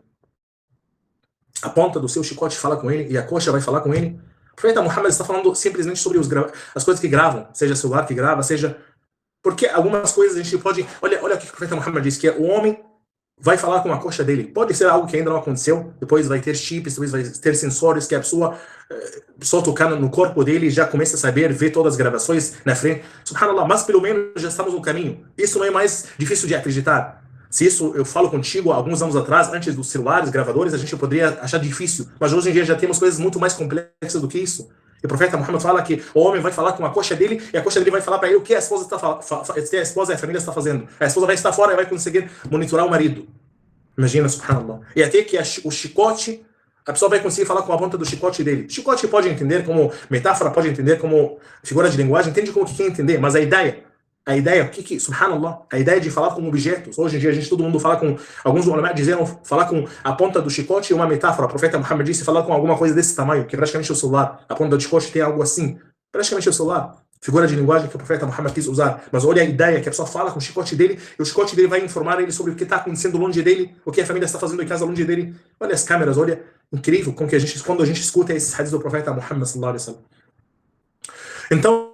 A ponta do seu chicote fala com ele e a coxa vai falar com ele. O profeta Muhammad está falando simplesmente sobre as coisas que gravam, seja celular que grava, seja... Porque algumas coisas a gente pode... Olha o que o profeta Muhammad diz, que o homem vai falar com a coxa dele. Pode ser algo que ainda não aconteceu, depois vai ter chips, depois vai ter sensores que a pessoa só tocando no corpo dele já começa a saber, ver todas as gravações na frente. Subhanallah, mas pelo menos já estamos no caminho. Isso não é mais difícil de acreditar. Se isso eu falo contigo alguns anos atrás, antes dos celulares, gravadores, a gente poderia achar difícil. Mas hoje em dia já temos coisas muito mais complexas do que isso. E o profeta Muhammad fala que o homem vai falar com a coxa dele e a coxa dele vai falar para ele o que a esposa e a família está fazendo. A esposa vai estar fora e vai conseguir monitorar o marido. Imagina, subhanallah. E até que o chicote, a pessoa vai conseguir falar com a ponta do chicote dele. Chicote pode entender como metáfora, pode entender como figura de linguagem, entende como que quer entender, mas a ideia, subhanallah, a ideia de falar com objetos. Hoje em dia todo mundo fala com, alguns ulama diziam falar com a ponta do chicote é uma metáfora. O profeta Muhammad disse falar com alguma coisa desse tamanho, que praticamente o celular. A ponta do chicote tem algo assim, praticamente o celular. Figura de linguagem que o profeta Muhammad quis usar. Mas olha a ideia, que a pessoa fala com o chicote dele, e o chicote dele vai informar ele sobre o que está acontecendo longe dele, o que a família está fazendo em casa longe dele. Olha as câmeras, olha, incrível como que quando a gente escuta esses hadiths do profeta Muhammad sallallahu alaihi wasallam. Então,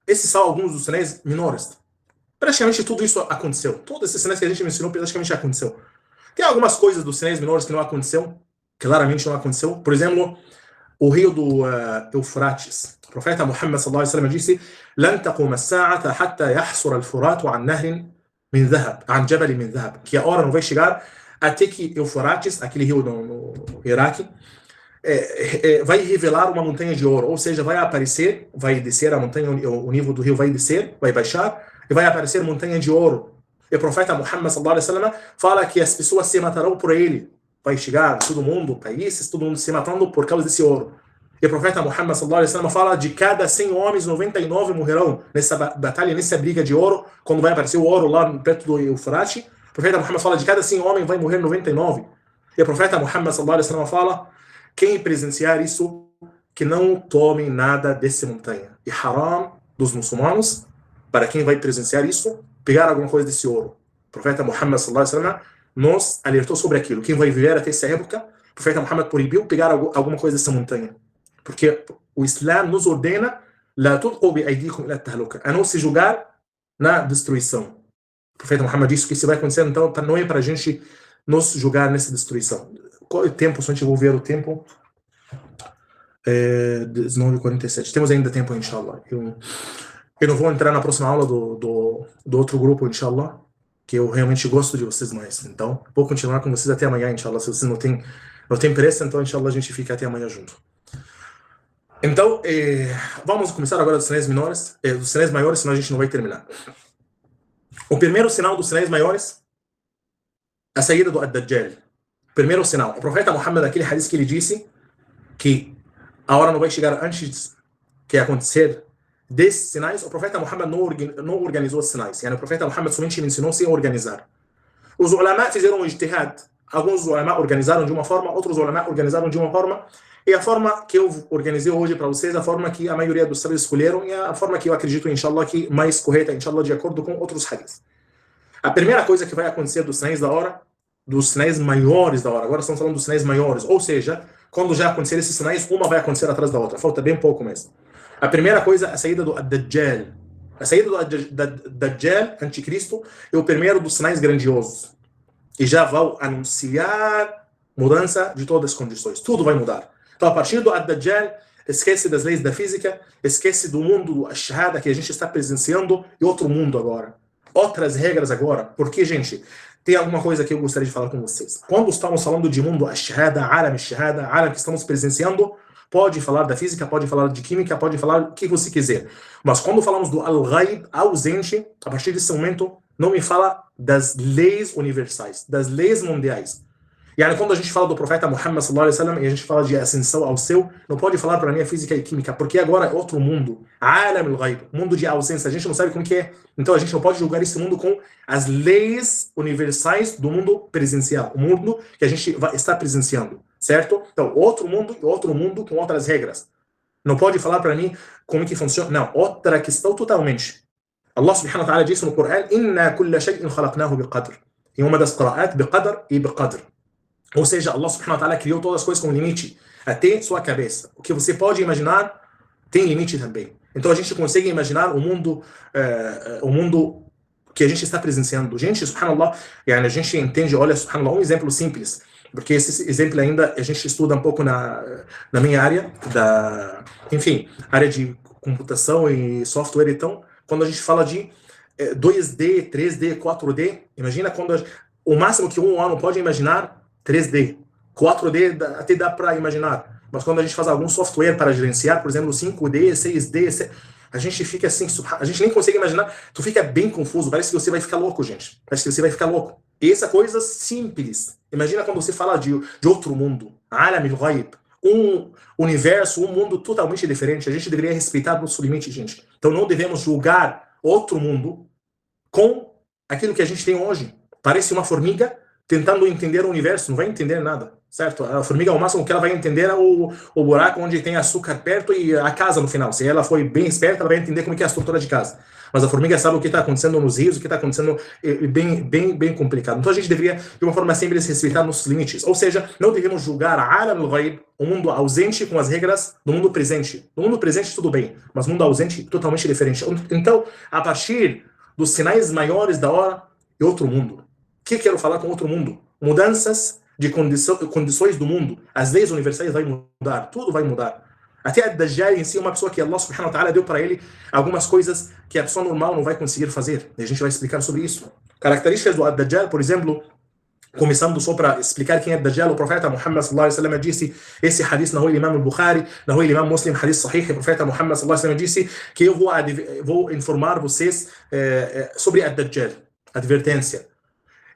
esses são alguns dos sinais menores. Praticamente tudo isso aconteceu. Todos esses sinais que a gente mencionou praticamente aconteceu. Tem algumas coisas dos sinais menores que não aconteceu, claramente não aconteceu. Por exemplo, o rio do Eufrates. O profeta Muhammad sallallahu alaihi wasallam disse: "Lan taqum as-sa'ata hatta yahsura al-Furat 'an nahrin min dhahab, 'an jabal min dhahab." Que a hora não vai chegar até que Eufrates, aquele rio no Iraque, vai revelar uma montanha de ouro, ou seja, vai aparecer, vai descer a montanha, o nível do rio vai descer, vai baixar, e vai aparecer montanha de ouro. E o profeta Muhammad sallallahu alaihi wasallam fala que as pessoas se matarão por ele. Vai chegar todo mundo, países, todo mundo se matando por causa desse ouro. E o profeta Muhammad sallallahu alaihi wasallam fala de cada 100 homens, 99 morrerão nessa batalha, nessa briga de ouro, quando vai aparecer o ouro lá perto do Eufrates. O profeta Muhammad fala de cada 100 homens vai morrer 99. E o profeta Muhammad sallallahu alaihi wasallam fala: quem presenciar isso, que não tome nada dessa montanha. E haram dos muçulmanos, para quem vai presenciar isso, pegar alguma coisa desse ouro. O profeta Muhammad sallallahu alaihi wasallam nos alertou sobre aquilo. Quem vai viver até essa época, o profeta Muhammad proibiu pegar alguma coisa dessa montanha. Porque o Islã nos ordena a não se julgar na destruição. O profeta Muhammad disse que isso vai acontecer, então não é para a gente nos julgar nessa destruição. Qual é o tempo? Se a gente for ver o tempo, 19h47. Temos ainda tempo, inshallah. Eu não vou entrar na próxima aula do outro grupo, inshallah, que eu realmente gosto de vocês mais. Então, vou continuar com vocês até amanhã, inshallah. Se vocês não tem pressa, então, inshallah, a gente fica até amanhã junto. Então, vamos começar agora dos sinais menores, dos sinais maiores, senão a gente não vai terminar. O primeiro sinal dos sinais maiores, a saída do Ad-Dajjal. Primeiro sinal, o profeta Muhammad, aquele hadith que ele disse que a hora não vai chegar antes que acontecer desses sinais, o profeta Muhammad não organizou os sinais. O profeta Muhammad somente ensinou sem organizar. Os ulama fizeram um ijtihad. Alguns ulama organizaram de uma forma, outros ulama organizaram de uma forma. E a forma que eu organizei hoje para vocês, a forma que a maioria dos sábios escolheram, e a forma que eu acredito, inshallah, que mais correta, inshallah, de acordo com outros hadiths. A primeira coisa que vai acontecer dos sinais da hora, dos sinais maiores da hora, agora estamos falando dos sinais maiores, ou seja, quando já acontecer esses sinais, uma vai acontecer atrás da outra, falta bem pouco mesmo. A primeira coisa, a saída do Ad-Dajjal. A saída do Ad-Dajjal, anticristo, é o primeiro dos sinais grandiosos. E já vai anunciar mudança de todas as condições. Tudo vai mudar. Então, a partir do Ad-Dajjal, esquece das leis da física, esquece do mundo, a shahada que a gente está presenciando, e outro mundo agora. Outras regras agora. Porque, gente, tem alguma coisa que eu gostaria de falar com vocês. Quando estamos falando de mundo, a shahada, alam que estamos presenciando, pode falar da física, pode falar de química, pode falar o que você quiser. Mas quando falamos do al-ghaib, ausente, a partir desse momento, não me fala das leis universais, das leis mundiais. E quando a gente fala do profeta Muhammad sallallahu alaihi wasallam e a gente fala de ascensão ao céu, não pode falar para mim a física e química, porque agora é outro mundo. Alam al-ghaib, mundo de ausência, a gente não sabe como que é. Então a gente não pode julgar esse mundo com as leis universais do mundo presencial, o mundo que a gente está presenciando, certo? Então, outro mundo com outras regras. Não pode falar para mim como que funciona, não, outra questão totalmente. Allah subhanahu wa ta'ala disse no Corão: "Inna kulla shay'in khalaqnahu biqadr." Em uma das qira'at, biqadr e biqadr. Ou seja, Allah subhanahu wa ta'ala criou todas as coisas com limite, até sua cabeça. O que você pode imaginar tem limite também. Então a gente consegue imaginar o mundo que a gente está presenciando. Gente, subhanallah, a gente entende, olha, subhanallah, um exemplo simples, porque esse exemplo ainda a gente estuda um pouco na minha área, área de computação e software. Então, quando a gente fala de 2D, 3D, 4D, imagina quando o máximo que um humano pode imaginar, 3D. 4D até dá para imaginar, mas quando a gente faz algum software para gerenciar, por exemplo, 5D, 6D, a gente fica assim, a gente nem consegue imaginar, tu fica bem confuso, parece que você vai ficar louco, gente. Parece que você vai ficar louco. E essa coisa simples. Imagina quando você fala de outro mundo, Alam al-Ghaib, um universo, um mundo totalmente diferente. A gente deveria respeitar o nosso limite, gente. Então não devemos julgar outro mundo com aquilo que a gente tem hoje. Parece uma formiga tentando entender o universo, não vai entender nada, certo? A formiga, o máximo que ela vai entender é o buraco onde tem açúcar perto e a casa no final. Se ela foi bem esperta, ela vai entender como que é a estrutura de casa. Mas a formiga sabe o que está acontecendo nos rios, o que está acontecendo bem complicado. Então a gente deveria, de uma forma simples, respeitar nossos limites. Ou seja, não devemos julgar a Alam al-Ghaib, o mundo ausente, com as regras do mundo presente. No mundo presente, tudo bem, mas mundo ausente, totalmente diferente. Então, a partir dos sinais maiores da hora, é outro mundo. O que quero falar com outro mundo? Mudanças de condições do mundo. As leis universais vão mudar, tudo vai mudar. Até a Dajjal em si é uma pessoa que Allah subhanahu wa ta'ala deu para ele algumas coisas que a pessoa normal não vai conseguir fazer. E a gente vai explicar sobre isso. Características do Dajjal, por exemplo, começando só para explicar quem é Dajjal, o profeta Muhammad sallallahu alaihi wasallam disse, esse hadith na rua Imam al-Bukhari, na rua Imam Muslim, hadith sahih, o profeta Muhammad sallallahu alaihi wasallam disse que eu vou informar vocês sobre Dajjal, advertência.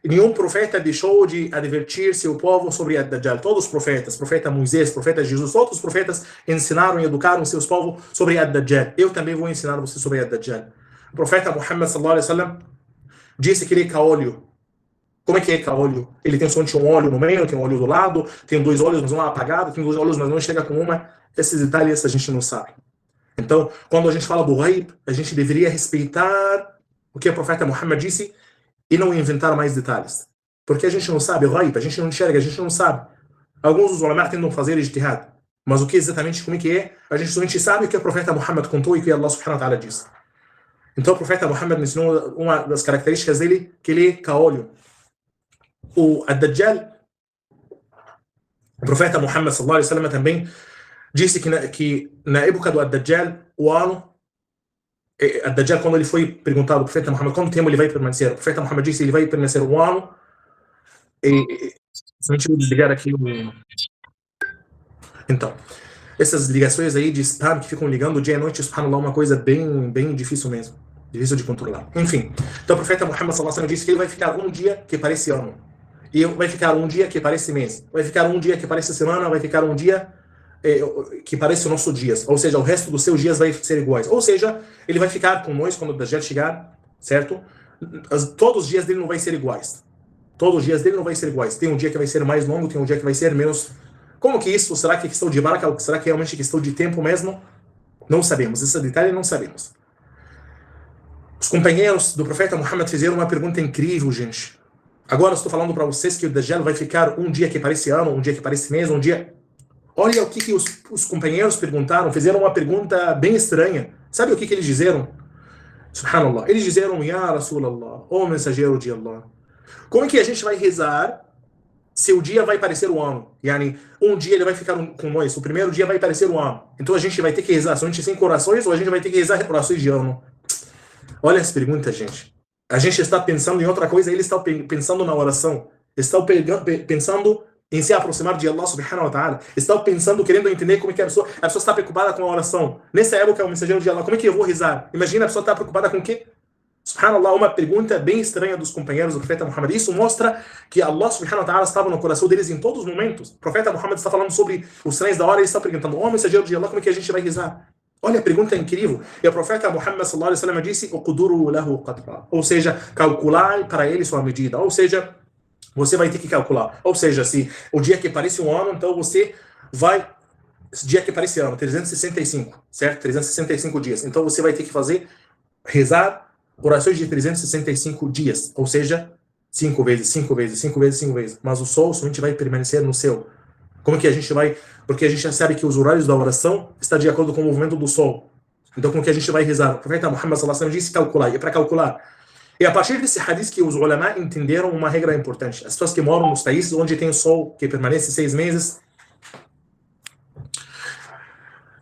Nenhum profeta deixou de advertir seu povo sobre Dajjal. Todos os profetas, profeta Moisés, profeta Jesus, todos os profetas ensinaram e educaram seus povos sobre Dajjal. Eu também vou ensinar vocês sobre Dajjal. O profeta Muhammad sallallahu alaihi wasallam disse que ele é caolho. Como é que é caolho? Ele tem somente um olho no meio, tem um olho do lado, tem dois olhos, mas um é apagado, tem dois olhos, mas não chega com uma. Esses detalhes a gente não sabe. Então, quando a gente fala do Ghaib, a gente deveria respeitar o que o profeta Muhammad disse e não inventar mais detalhes. Porque a gente não sabe, o Ghaib, a gente não enxerga, a gente não sabe. Alguns dos ulama tentam fazer ijtihad, mas o que exatamente, como é que é, a gente somente sabe o que o profeta Muhammad contou e o que Allah subhanahu wa ta'ala disse. Então o profeta Muhammad mencionou uma das características dele, que ele é caolho. O Dajjal, o profeta Muhammad sallallahu alaihi wasallam também disse que na época do Dajjal, o ano, Dajjal, quando ele foi perguntado ao profeta Muhammad quanto tempo ele vai permanecer, o profeta Muhammad disse que ele vai permanecer um ano. Se a gente desligar aqui Então, essas ligações aí de spam que ficam ligando dia e noite, subhanallah, uma coisa bem difícil mesmo, difícil de controlar. Enfim, então o profeta Muhammad sallallahu alaihi wasallam disse que ele vai ficar um dia que parece ano, e vai ficar um dia que parece mês, vai ficar um dia que parece semana, vai ficar um dia que parece o nosso dias, ou seja, o resto dos seus dias vai ser iguais, ou seja, ele vai ficar com nós quando o Dajjal chegar, certo? Todos os dias dele não vai ser iguais, todos os dias dele não vai ser iguais, tem um dia que vai ser mais longo, tem um dia que vai ser menos. Como que isso? Será que é questão de marca, ou será que é realmente questão de tempo mesmo? Não sabemos, esse detalhe não sabemos. Os companheiros do profeta Muhammad fizeram uma pergunta incrível, gente. Agora estou falando para vocês que o Dajjal vai ficar um dia que parece ano, um dia que parece mês, um dia... Olha o que os companheiros perguntaram, fizeram uma pergunta bem estranha. Sabe o que eles disseram? Subhanallah. Eles disseram, Ya Rasulallah, ó mensageiro de Allah, como é que a gente vai rezar se o dia vai parecer o ano? Yani, um dia ele vai ficar com nós, o primeiro dia vai parecer o ano. Então a gente vai ter que rezar somente 100 corações ou a gente vai ter que rezar orações de ano? Olha as perguntas, gente. A gente está pensando em outra coisa, eles estão pensando na oração. Estão pensando em se aproximar de Allah subhanahu wa ta'ala. Estão pensando, querendo entender como é que a pessoa está preocupada com a oração. Nessa época, o mensageiro de Allah, como é que eu vou rezar? Imagina a pessoa está preocupada com o quê? Subhanallah, uma pergunta bem estranha dos companheiros do profeta Muhammad. Isso mostra que Allah subhanahu wa ta'ala estava no coração deles em todos os momentos. O profeta Muhammad está falando sobre os sinais da hora e está perguntando, ó mensageiro de Allah, como é que a gente vai rezar? Olha a pergunta incrível. E o profeta Muhammad sallallahu alaihi wasallam disse, "Uqduru lahu qadra", ou seja, calcular para ele sua medida. Ou seja, você vai ter que calcular. Ou seja, se o dia que parece um ano, então você vai... Esse dia que parece ano, 365, certo? 365 dias. Então você vai ter que rezar orações de 365 dias. Ou seja, 5 vezes, 5 vezes, 5 vezes, 5 vezes. Mas o sol somente vai permanecer no céu. Como que a gente vai... Porque a gente já sabe que os horários da oração estão de acordo com o movimento do sol. Então como que a gente vai rezar? O profeta Muhammad sallallahu alaihi wasallam disse calcular. E para calcular, E a partir desse hadith que os ulama entenderam uma regra importante. As pessoas que moram nos países onde tem sol que permanece 6 meses,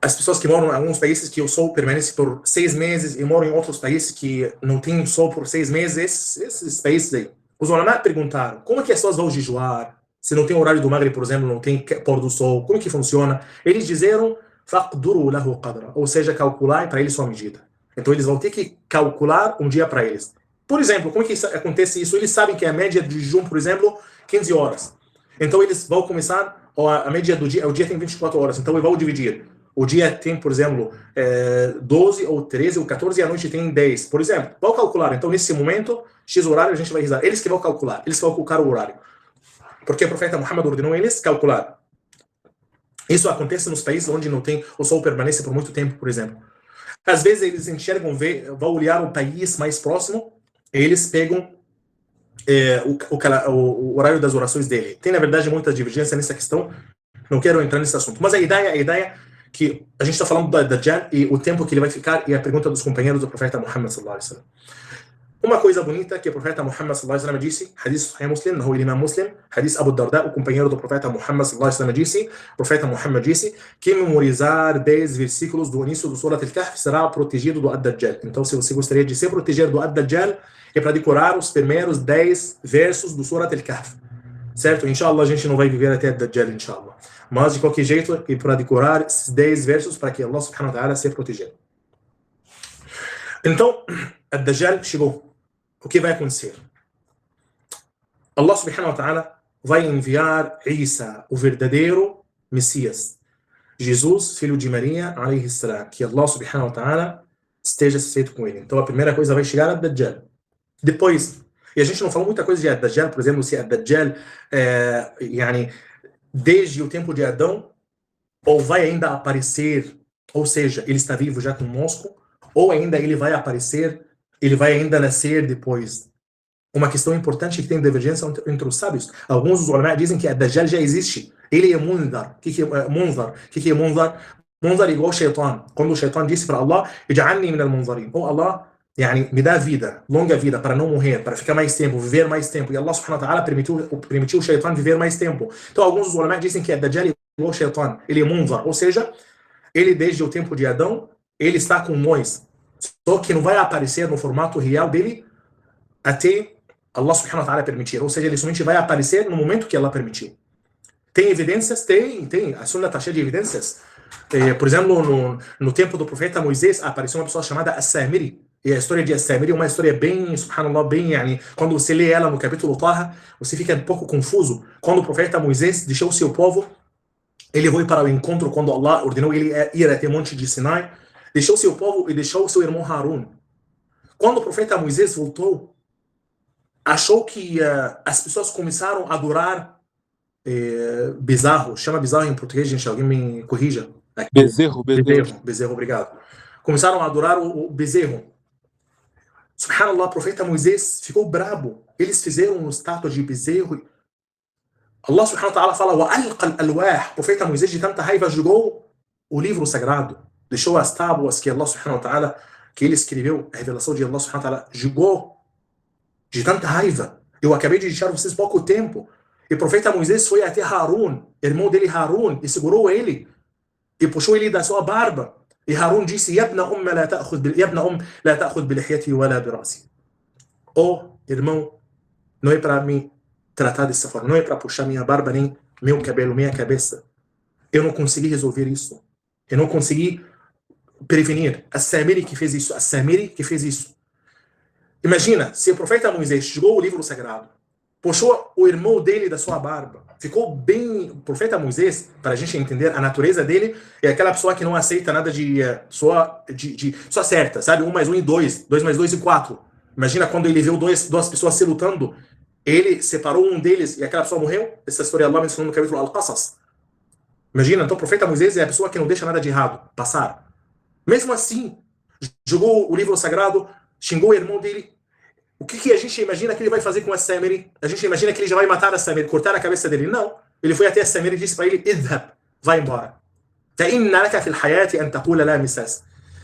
as pessoas que moram em alguns países que o sol permanece por 6 meses e moram em outros países que não tem sol por 6 meses, esses países aí. Os ulama perguntaram, como é que as pessoas vão jejuar? Se não tem horário do Maghrib, por exemplo, não tem pôr do sol, como que funciona? Eles disseram, faqduru lahu qadra, ou seja, calcular para eles sua medida. Então eles vão ter que calcular um dia para eles. Por exemplo, como é que acontece isso? Eles sabem que a média de jejum, por exemplo, 15 horas. Então eles vão começar, a média do dia, o dia tem 24 horas, então eles vão dividir. O dia tem, por exemplo, 12 ou 13 ou 14 e a noite tem 10, por exemplo. Vão calcular. Então, nesse momento, X horário, a gente vai rezar. Eles que vão calcular. Eles que vão colocar o horário. Porque o profeta Muhammad ordenou eles calcular. Isso acontece nos países onde não tem, o sol permanece por muito tempo, por exemplo. Às vezes, eles enxergam, vão olhar o país mais próximo, e eles pegam o horário das orações dele. Tem, na verdade, muita divergência nessa questão. Não quero entrar nesse assunto. Mas a ideia que a gente está falando da Dajjal e o tempo que ele vai ficar e a pergunta dos companheiros do profeta Muhammad sallallahu alaihi wasallam. Uma coisa bonita que o profeta Muhammad sallallahu alaihi wasallam disse, hadith Sahih Muslim, não o Imam Muslim, hadith Abu Darda, o companheiro do profeta Muhammad sallallahu alaihi wasallam disse, o profeta Muhammad disse, que memorizar 10 versículos do início do Surat Al-Kahf será protegido do Ad-Dajjal. Então, se você gostaria de se proteger do Ad-Dajjal, é para decorar os primeiros 10 versos do Surat Al-Kahf. Certo? Inshallah, a gente não vai viver até Ad-Dajjal, inshallah. Mas, de qualquer jeito, é para decorar esses 10 versos para que Allah subhanahu wa ta'ala se proteja. Então, Ad-Dajjal chegou. O que vai acontecer? Allah subhanahu wa ta'ala vai enviar Isa, o verdadeiro Messias. Jesus, filho de Maria, alayhi salam. Que Allah subhanahu wa ta'ala esteja satisfeito com ele. Então, a primeira coisa vai chegar a Ad-Dajjal. Depois, e a gente não falou muita coisa de Ad-Dajjal, por exemplo, se Ad-Dajjal desde o tempo de Adão, ou vai ainda aparecer, ou seja, ele está vivo já conosco, ou ainda ele vai aparecer, ele vai ainda nascer depois. Uma questão importante que tem divergência entre os sábios. Alguns dos ulama dizem que Ad-Dajjal já existe. Ele é Mundar. O que é Mundar? O que é Mundar? Mundar é igual Shaitan. Quando o Shaitan disse para Allah, Ij'alni min al-Munzarin. Oh Allah, me dá vida, longa vida, para não morrer, para ficar mais tempo, viver mais tempo. E Allah subhanahu wa ta'ala permitiu o Shaitan viver mais tempo. Então alguns dos ulama dizem que Ad-Dajjal é igual Shaitan. Ele é Munzar. Ou seja, ele desde o tempo de Adão, ele está com nós. Só que não vai aparecer no formato real dele até Allah subhanahu wa ta'ala permitir. Ou seja, ele somente vai aparecer no momento que Allah permitiu. Tem evidências? Tem. A Sunna está cheia de evidências. Por exemplo, no tempo do profeta Moisés, apareceu uma pessoa chamada As-Samiri. E a história de As-Samiri é uma história bem, subhanallah, quando você lê ela no capítulo Taha, você fica um pouco confuso. Quando o profeta Moisés deixou o seu povo, ele foi para o encontro quando Allah ordenou ele ir até o monte de Sinai, deixou seu povo e deixou seu irmão Harun. Quando o profeta Moisés voltou, achou que as pessoas começaram a adorar bezerro. Chama bezerro em português, gente, alguém me corrija. Bezerro, obrigado. Começaram a adorar o bezerro. Subhanallah, o profeta Moisés ficou brabo. Eles fizeram uma estátua de bezerro. Allah subhanahu wa ta'ala fala, وَأَلْقَ الْأَلْوَاحِ. O profeta Moisés, de tanta raiva, jogou o livro sagrado. Deixou as tábuas que Allah subhanahu wa ta'ala, que ele escreveu, a revelação de Allah subhanahu wa ta'ala, jogou de tanta raiva. Eu acabei de deixar vocês pouco tempo. E o profeta Moisés foi até Harun, irmão dele Harun, e segurou ele. E puxou ele da sua barba. E Harun disse, يَبْنَ أُمَّ لَا تَأْخُذْ بِلِحْيَتِي وَلَا بِرَأْسِي. Oh, irmão, não é para me tratar dessa forma, não é para puxar minha barba, nem meu cabelo, minha cabeça. Eu não consegui resolver isso. Eu não consegui prevenir. As-Samiri que fez isso. Imagina, se o profeta Moisés jogou o livro sagrado, puxou o irmão dele da sua barba, ficou bem... O profeta Moisés, para a gente entender, a natureza dele é aquela pessoa que não aceita nada só certa, sabe? 1 mais 1 e 2, 2 mais 2 e 4. Imagina quando ele viu duas pessoas se lutando, ele separou um deles e aquela pessoa morreu. Essa história Allah mencionou no capítulo Al-Qasas. Imagina, então o profeta Moisés é a pessoa que não deixa nada de errado passar. Mesmo assim, jogou o livro sagrado, xingou o irmão dele. O que a gente imagina que ele vai fazer com As-Samiri? A gente imagina que ele já vai matar As-Samiri, cortar a cabeça dele. Não. Ele foi até As-Samiri e disse para ele, idhab, vai embora.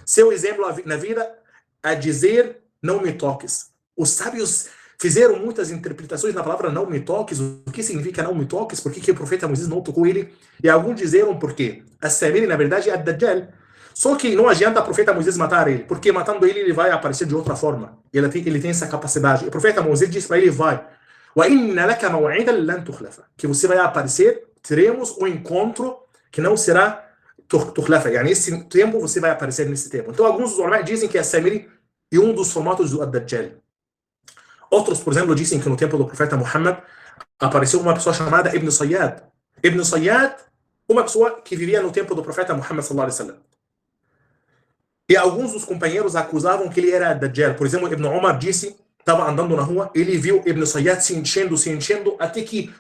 Seu exemplo na vida é dizer, não me toques. os sábios fizeram muitas interpretações na palavra não me toques, o que significa não me toques, por que o profeta Moisés não tocou ele, e alguns disseram por quê. As-Samiri, na verdade, é Ad-Dajjal. Só que não adianta o profeta Moisés matar ele, porque matando ele vai aparecer de outra forma. Ele tem essa capacidade. O profeta Moisés disse para ele, vai, que você vai aparecer, teremos um encontro que não será tukhlafa, yani esse tempo você vai aparecer nesse tempo. Então alguns dos ulama dizem que é Samiri e um dos formatos do Ad-Dajjal. Outros, por exemplo, dizem que no tempo do profeta Muhammad apareceu uma pessoa chamada Ibn Sayyad. Ibn Sayyad, uma pessoa que vivia no tempo do profeta Muhammad sallallahu alaihi wasallam. E alguns dos companheiros acusavam que ele era Dajjal. Por exemplo, Ibn Umar disse, estava andando na rua, ele viu Ibn Sayyad se enchendo, até que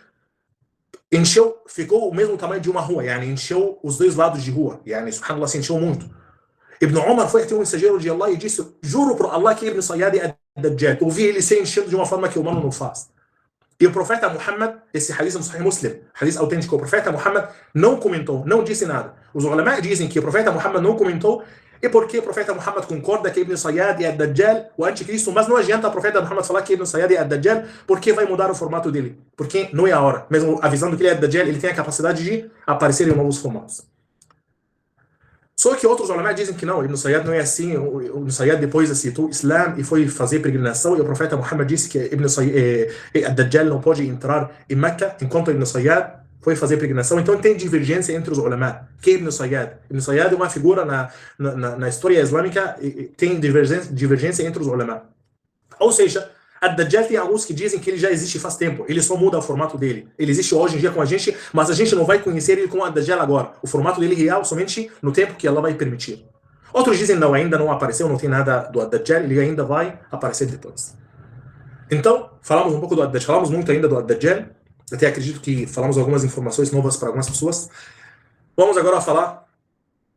encheu, ficou o mesmo tamanho de uma rua, yani encheu os dois lados de rua, yani subhanallah, se encheu muito. Ibn Umar foi até um mensageiro de Allah e disse, juro por Allah que Ibn Sayyad é Dajjal. Eu vi ele se enchendo de uma forma que o humano não faz. E o profeta Muhammad, esse hadith no Sahih Muslim, hadith autêntico, o profeta Muhammad não comentou, não disse nada. Os ulama dizem que o profeta Muhammad não comentou, e porque o profeta Muhammad concorda que Ibn Sayyad é Dajjal, o anticristo, mas não adianta o profeta Muhammad falar que Ibn Sayyad é Dajjal, porque vai mudar o formato dele. Porque não é a hora. Mesmo avisando que ele é Dajjal, ele tem a capacidade de aparecer em novos formatos. Só que outros ulama dizem que não, Ibn Sayyad não é assim. O Ibn Sayyad depois aceitou o Islã e foi fazer peregrinação, e o profeta Muhammad disse que Ibn Sayyad, Dajjal não pode entrar em Meca enquanto Ibn Sayyad foi fazer peregrinação. Então tem divergência entre os ulama. Que é Ibn Sayyad? Ibn Sayyad é uma figura na história islâmica, tem divergência entre os ulama. Ou seja, Ad-Dajjal tem alguns que dizem que ele já existe faz tempo, ele só muda o formato dele. Ele existe hoje em dia com a gente, mas a gente não vai conhecer ele com Ad-Dajjal agora. O formato dele é real somente no tempo que Allah vai permitir. Outros dizem não, ainda não apareceu, não tem nada do Ad-Dajjal, ele ainda vai aparecer depois. Então, falamos um pouco do Ad-Dajjal, falamos muito ainda do Ad-Dajjal, até acredito que falamos algumas informações novas para algumas pessoas. Vamos agora falar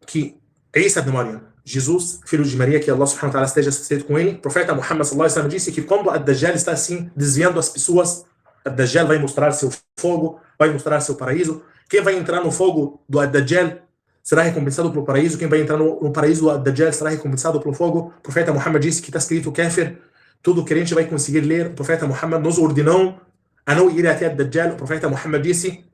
que Isa ibn Maryam, Jesus, filho de Maria, que Allah subhanahu wa ta'ala esteja satisfeito com ele, o profeta Muhammad sallallahu alaihi wasallam disse que quando Ad-Dajjal está assim, desviando as pessoas, Ad-Dajjal vai mostrar seu fogo, vai mostrar seu paraíso. Quem vai entrar no fogo do Ad-Dajjal será recompensado pelo paraíso, quem vai entrar no paraíso do Ad-Dajjal será recompensado pelo fogo. O profeta Muhammad disse que está escrito Kafir, todo crente vai conseguir ler. O profeta Muhammad nos ordenou a não ir até Ad-Dajjal. O profeta Muhammad disse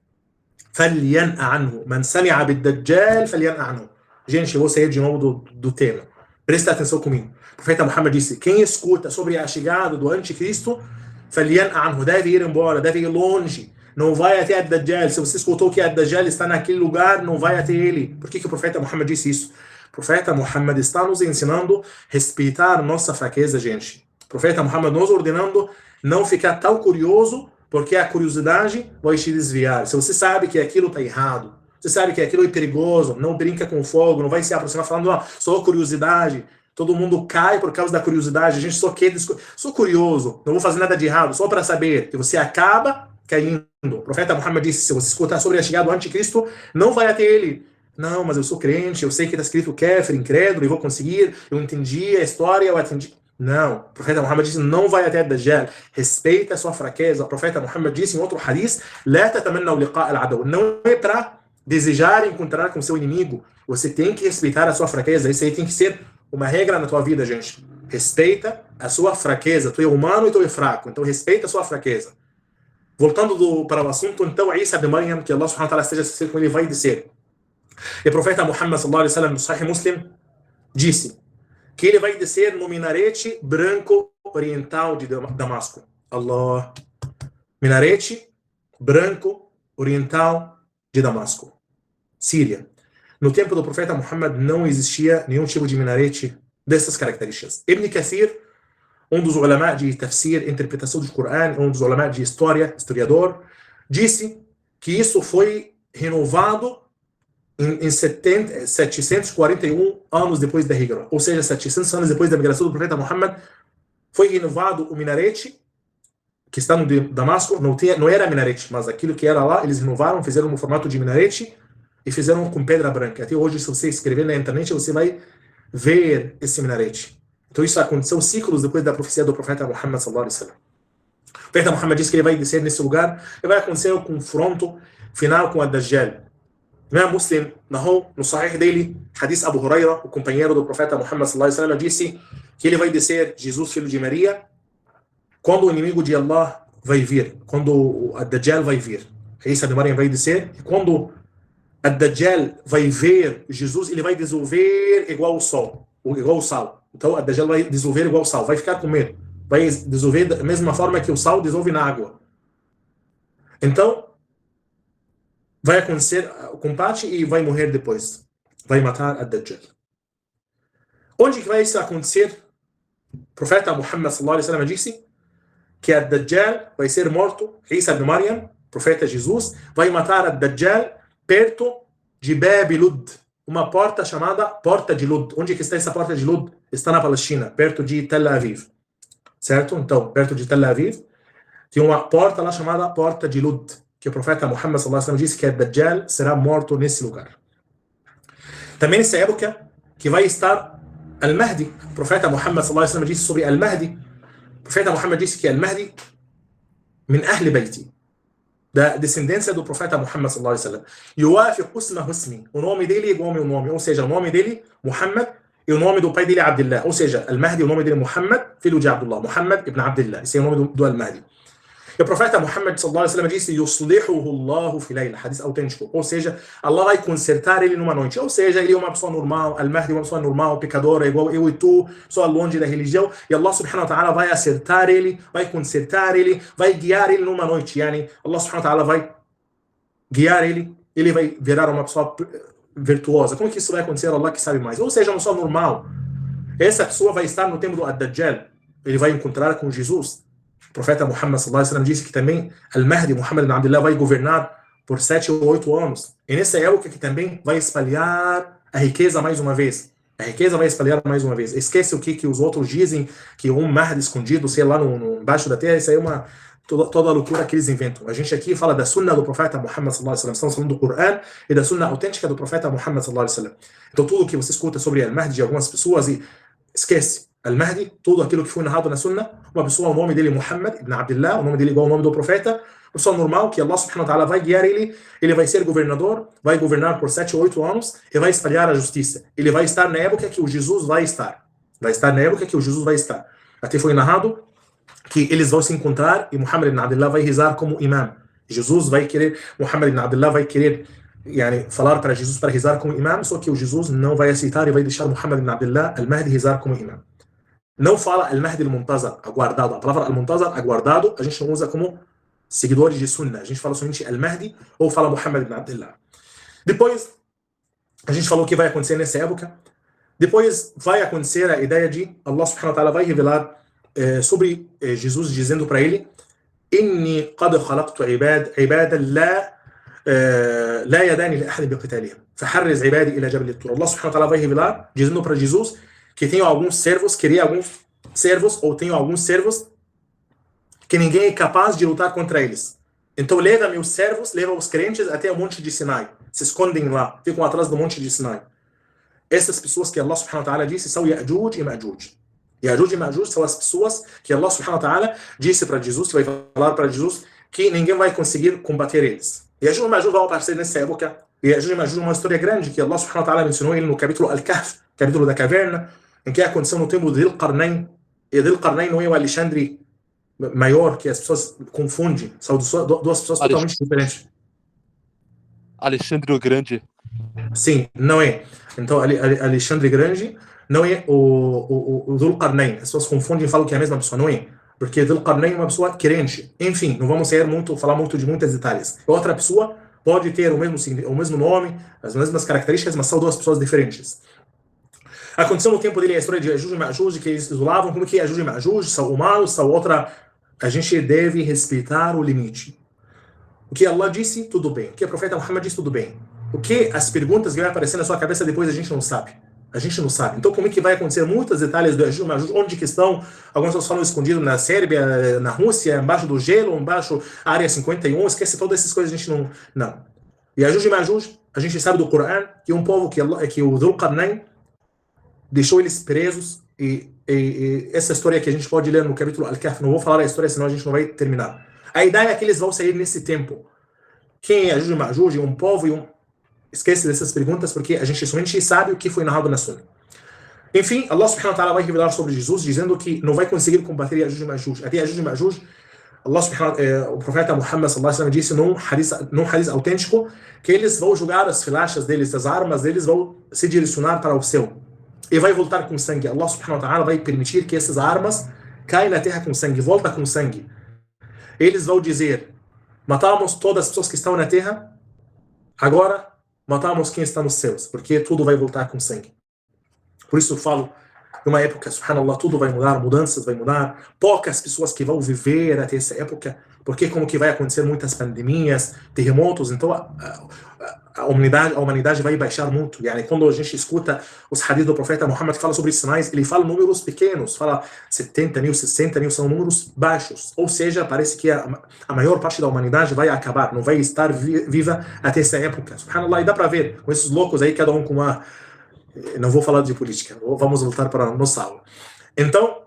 فَلْيَنْأَ عَنْهُ مَنْ سَمِعَ بِالدَّجَّالِ فَلْيَنْأَ عَنْهُ. Gente, eu vou sair de novo do tema. Presta atenção comigo. O profeta Muhammad disse, quem escuta sobre a chegada do anticristo, فَلْيَنْأَ عَنْهُ, deve ir embora, deve ir longe. Não vai até Ad-Dajjal. Se você escutou que Ad-Dajjal está naquele lugar, não vai até ele. Por que o profeta Muhammad disse isso? O profeta Muhammad está nos ensinando a respeitar nossa fraqueza, gente. O profeta Muhammad nos ordenando não ficar tão curioso, porque a curiosidade vai te desviar. Se você sabe que aquilo está errado, você sabe que aquilo é perigoso, não brinca com fogo, não vai se aproximar falando, só curiosidade, todo mundo cai por causa da curiosidade, a gente só quer, sou curioso, não vou fazer nada de errado, só para saber, que você acaba caindo. O profeta Muhammad disse, se você escutar sobre a chegada do anticristo, não vai até ele. Não, mas eu sou crente, eu sei que está escrito Kafir, incrédulo, eu vou conseguir, eu entendi a história, eu atendi. Não, o profeta Muhammad disse, não vai até Dajjal, respeita a sua fraqueza. O profeta Muhammad disse em outro hadith, لا تتمنوا لقاء العدو, não é para desejar encontrar com seu inimigo, você tem que respeitar a sua fraqueza. Isso aí tem que ser uma regra na tua vida, gente. Respeita a sua fraqueza, tu é humano e tu é fraco, então respeita a sua fraqueza. Voltando para o assunto, então, Isa ibn Maryam, que Allah subhanahu wa ta'ala esteja satisfeito com ele, vai descer. E o profeta Muhammad sallallahu alaihi wasallam, no Sahih Muslim, disse que ele vai descer no minarete branco oriental de Damasco. Allah. Minarete branco oriental de Damasco, Síria. No tempo do profeta Muhammad não existia nenhum tipo de minarete dessas características. Ibn Kathir, um dos ulama de tafsir, interpretação do Corão, um dos ulama de história, historiador, disse que isso foi renovado em 741 anos depois da Hijra, ou seja, 700 anos depois da migração do profeta Muhammad, foi renovado o minarete que está no Damasco. Não era minarete, mas aquilo que era lá, eles renovaram, fizeram no formato de minarete e fizeram com pedra branca. Até hoje, se você escrever na internet, você vai ver esse minarete. Então isso aconteceu séculos depois da profecia do profeta Muhammad sallallahu alaihi wasallam. O profeta Muhammad disse que ele vai descer nesse lugar e vai acontecer o confronto final com a Dajjal. Imam Muslim narrou no Sahih dele, hadith Abu Huraira, o companheiro do profeta Muhammad sallallahu alaihi wasallam, disse que ele vai descer, Jesus, filho de Maria, quando o inimigo de Allah vai vir, quando o Ad-Dajjal vai vir, Isa de Maryam vai dizer, e quando Ad-Dajjal vai ver Jesus, ele vai dissolver igual o sol, igual o sal. Então, Ad-Dajjal vai dissolver igual o sal, vai ficar com medo, vai dissolver da mesma forma que o sal dissolve na água. Então, vai acontecer o combate e vai morrer depois. Vai matar Ad-Dajjal. Onde que vai isso acontecer? O profeta Muhammad sallallahu alaihi wasallam disse que Ad-Dajjal vai ser morto, Isa de Maryam, profeta Jesus, vai matar Ad-Dajjal perto de Bab Lud, uma porta chamada Porta de Lud. Onde que está essa Porta de Lud? Está na Palestina, perto de Tel Aviv. Certo? Então, perto de Tel Aviv, tem uma porta lá chamada Porta de Lud, que o profeta Muhammad sallallahu alaihi wasallam disse que Ad-Dajjal será morto nesse lugar. Também nessa época que vai estar Al-Mahdi. O profeta Muhammad sallallahu alaihi wasallam disse sobre Al-Mahdi. O profeta Muhammad disse que Al-Mahdi min ahli baiti, da descendência do profeta Muhammad sallallahu alaihi wasallam. Yuafiq ismahu ismi, o nome dele é igual ao meu nome, ou seja, o nome dele Muhammad e o nome do pai dele é Abdullah, ou seja, Al-Mahdi, o nome dele é Muhammad, filho de Abdullah, Muhammad ibn Abdullah, esse é o nome do Al-Mahdi. E o profeta Muhammad sallallahu alaihi wasallam disse: "Yuslihuhu Allahu fi layla", hadith autêntico. Ou seja, Allah vai consertar ele numa noite. Ou seja, ele é uma pessoa normal, Al-Mahdi é uma pessoa normal, pecadora, igual eu e tu, pessoa longe da religião, e Allah subhanahu wa ta'ala vai acertar ele, vai consertar ele, vai guiar ele numa noite. Yani, Allah subhanahu wa ta'ala vai guiar ele, ele vai virar uma pessoa virtuosa. Como que isso vai acontecer? Allah que sabe mais. Ou seja, uma pessoa normal. Essa pessoa vai estar no tempo do Ad-Dajjal. Ele vai encontrar com Jesus. O profeta Muhammad sallallahu alaihi wasallam disse que também Al-Mahdi, Muhammad ibn Abdullah, vai governar por 7 ou 8 anos. E nessa época que também vai espalhar a riqueza mais uma vez. A riqueza vai espalhar mais uma vez. Esquece o que os outros dizem, que um Mahdi escondido, sei lá, embaixo da terra, isso aí é toda a loucura que eles inventam. A gente aqui fala da sunna do profeta Muhammad sallallahu alaihi wasallam, estamos falando do Coran e da sunna autêntica do profeta Muhammad sallallahu alaihi wasallam. Então tudo que você escuta sobre Al-Mahdi de algumas pessoas, e esquece. Al-Mahdi, tudo aquilo que foi narrado na sunna, uma pessoa, o nome dele é Muhammad ibn Abdullah, o nome dele é igual ao nome do profeta, uma pessoa normal, que Allah subhanahu wa ta'ala vai guiar ele, ele vai ser governador, vai governar por 7 ou 8 anos, e vai espalhar a justiça. Ele vai estar na época que o Jesus vai estar. Vai estar na época que o Jesus vai estar. Até foi narrado que eles vão se encontrar e Muhammad ibn Abdullah vai rezar como imam. Jesus vai querer, Muhammad ibn Abdullah vai querer falar para Jesus para rezar como imam, só que o Jesus não vai aceitar e vai deixar Muhammad ibn Abdullah, Al-Mahdi, rezar como imam. Não fala Al-Mahdi al-Muntazar, aguardado. A palavra Al-Muntazar, aguardado, a gente não usa como seguidores de Sunna. A gente fala somente Al-Mahdi ou fala Muhammad ibn Abdullah. Depois, a gente falou o que vai acontecer nessa época. Depois vai acontecer a ideia de Allah subhanahu wa ta'ala vai revelar sobre Jesus, dizendo para ele: Inni qad khalaqtu ibadan la yadani li ahad biqitalihim. Faharriz ibadi ila jabal at-tur. Allah subhanahu wa ta'ala vai revelar, dizendo para Jesus que tenho alguns servos, queria alguns servos, ou tenho alguns servos que ninguém é capaz de lutar contra eles. Então leva meus servos, leva os crentes até o monte de Sinai. Se escondem lá, ficam atrás do monte de Sinai. Essas pessoas que Allah subhanahu wa ta'ala disse são Ya'juj e Ma'juj. Ya'juj e Ma'juj são as pessoas que Allah subhanahu wa ta'ala disse para Jesus, que vai falar para Jesus, que ninguém vai conseguir combater eles. Ya'juj e Ma'juj vão aparecer nessa época. Ya'juj e Ma'juj é uma história grande que Allah subhanahu wa ta'ala mencionou ele no capítulo Al-Kahf, capítulo da caverna, em que aconteceu no tempo de Dhul-Qarnayn. E Dhul-Qarnayn não é o Alexandre maior, que as pessoas confundem. São duas pessoas totalmente diferentes. Alexandre o Grande. Sim, não é. Então, Alexandre Grande não é o Dhul-Qarnayn. As pessoas confundem e falam que é a mesma pessoa. Não é. Porque Dhul-Qarnayn é uma pessoa crente. Enfim, não vamos falar muito de muitos detalhes. Outra pessoa pode ter o mesmo nome, as mesmas características, mas são duas pessoas diferentes. Aconteceu no tempo dele a história de Ya'juj e Ma'juj, que eles isolavam. Como que Ya'juj e Ma'juj são humanos, são outra. A gente deve respeitar o limite. O que Allah disse, tudo bem. O que o profeta Muhammad disse, tudo bem. O que as perguntas que vai aparecer na sua cabeça depois, a gente não sabe. A gente não sabe. Então, como é que vai acontecer muitos detalhes do Ya'juj e Ma'juj? Onde que estão? Algumas pessoas falam escondido na Sérvia, na Rússia, embaixo do gelo, embaixo da área 51. Esquece todas essas coisas, a gente não. Não. Ya'juj e Ma'juj, a gente sabe do Coran que é um povo que o Dhul-Qarnayn deixou eles presos, e essa história que a gente pode ler no capítulo Al-Kahf, não vou falar a história, senão a gente não vai terminar. A ideia é que eles vão sair nesse tempo. Quem é Ya'juj e Ma'juj? Um povo e um... Esquece dessas perguntas, porque a gente somente sabe o que foi narrado na Sunna. Enfim, Allah subhanahu wa ta'ala vai revelar sobre Jesus, dizendo que não vai conseguir combater Yajuj e Majuj. Até Yajuj e Majuj, Allah subhanahu, o profeta Muhammad sallallahu alaihi wasallam disse num hadith autêntico que eles vão jogar as flechas deles, as armas deles vão se direcionar para o céu e vai voltar com sangue. Allah subhanahu wa ta'ala vai permitir que essas armas caem na terra com sangue, volta com sangue. Eles vão dizer: matamos todas as pessoas que estão na terra, agora matamos quem está nos céus, porque tudo vai voltar com sangue. Por isso eu falo, numa época, subhanallah, tudo vai mudar, mudanças vai mudar, poucas pessoas que vão viver até essa época, porque como que vai acontecer muitas pandemias, terremotos, então a humanidade vai baixar muito. Yani, quando a gente escuta os hadiths do profeta Muhammad que fala sobre esses sinais, ele fala números pequenos, fala 70 mil, 60 mil, são números baixos. Ou seja, parece que a maior parte da humanidade vai acabar, não vai estar viva até essa época. Subhanallah, e dá para ver, com esses loucos aí, cada um com uma... Não vou falar de política, vamos voltar para a nossa aula. Então,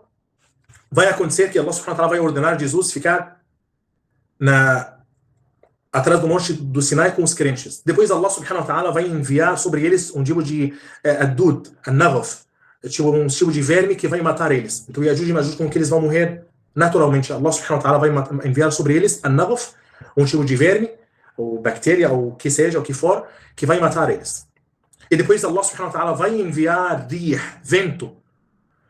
vai acontecer que Allah subhanahu wa ta'ala vai ordenar Jesus ficar atrás do monte do Sinai com os crentes. Depois Allah subhanahu wa ta'ala vai enviar sobre eles um tipo de adud, an-nagaf, um tipo de verme que vai matar eles. Então, Yajuj e Majuj, com que eles vão morrer naturalmente. Allah subhanahu wa ta'ala vai enviar sobre eles an-nagaf, um tipo de verme, ou bactéria, ou o que seja, o que for, que vai matar eles. E depois Allah subhanahu wa ta'ala vai enviar vento.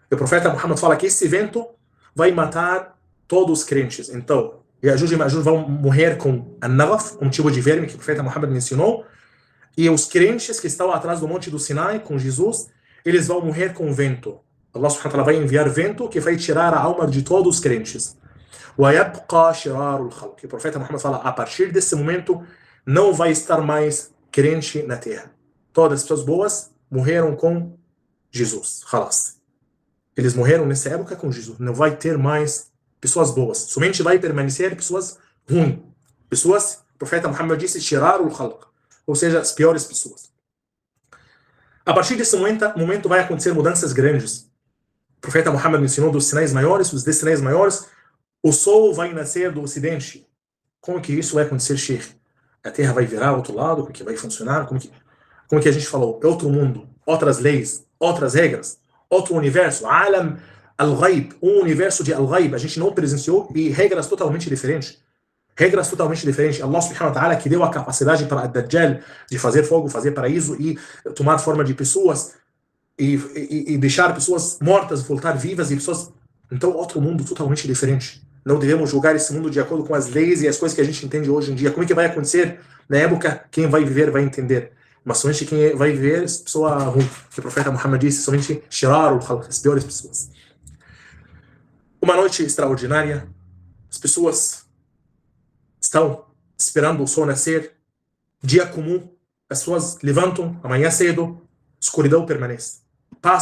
E o profeta Muhammad fala que esse vento vai matar todos os crentes. Então, Yajuj e Majuj vão morrer com an-nagaf, um tipo de verme que o profeta Muhammad mencionou. E os crentes que estão atrás do monte do Sinai com Jesus, eles vão morrer com vento. Allah subhanahu wa ta'ala vai enviar vento que vai tirar a alma de todos os crentes. وَيَبْقَى شِرَارُ الْخَلْقِ. O profeta Muhammad fala, a partir desse momento, não vai estar mais crente na terra. Todas as pessoas boas morreram com Jesus. Khalas. Eles morreram nessa época com Jesus. Não vai ter mais pessoas boas. Somente vai permanecer pessoas ruins. Pessoas, o profeta Muhammad disse, shirarul khalq. Ou seja, as piores pessoas. A partir desse momento vai acontecer mudanças grandes. O profeta Muhammad mencionou dos sinais maiores, os 10 sinais maiores. O sol vai nascer do ocidente. Como que isso vai acontecer, Sheikh? A terra vai virar ao outro lado? Como que vai funcionar? Como que a gente falou? É outro mundo, outras leis, outras regras, outro universo, alam al-ghaib, um universo de al-ghaib, a gente não presenciou, e regras totalmente diferentes. Regras totalmente diferentes. Allah subhanahu wa ta'ala que deu a capacidade para Ad-Dajjal de fazer fogo, fazer paraíso e tomar forma de pessoas e deixar pessoas mortas voltar vivas e pessoas... Então, outro mundo totalmente diferente. Não devemos julgar esse mundo de acordo com as leis e as coisas que a gente entende hoje em dia. Como é que vai acontecer na época? Quem vai viver vai entender. Mas somente quem vai viver é pessoa ruim. Que o profeta Muhammad disse, somente shirarul khalq, as piores pessoas. Uma noite extraordinária, as pessoas estão esperando o sol nascer, dia comum, as pessoas levantam, amanhã cedo, escuridão permanece.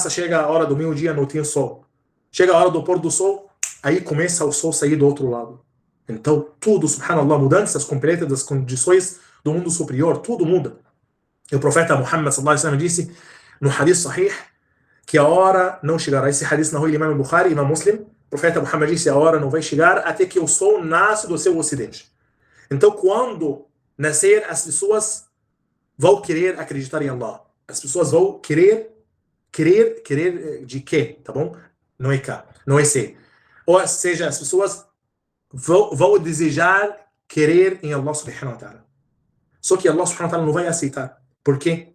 Chega a hora do meio-dia, não tem sol. Chega a hora do pôr do sol, aí começa o sol sair do outro lado. Então, tudo, subhanallah, mudanças completas das condições do mundo superior, tudo muda. E o profeta Muhammad sallallahu alaihi wasallam disse no hadith sahih que a hora não chegará. Esse hadith narrou Imam Bukhari e Imam Muslim. O profeta Muhammad disse a hora não vai chegar até que o sol nasce do seu ocidente. Então, quando nascer, as pessoas vão querer acreditar em Allah. As pessoas vão querer de quê? Tá bom? Não é cá, não é C. Ou seja, as pessoas vão desejar querer em Allah subhanahu wa ta'ala. Só que Allah subhanahu wa ta'ala não vai aceitar. Por quê?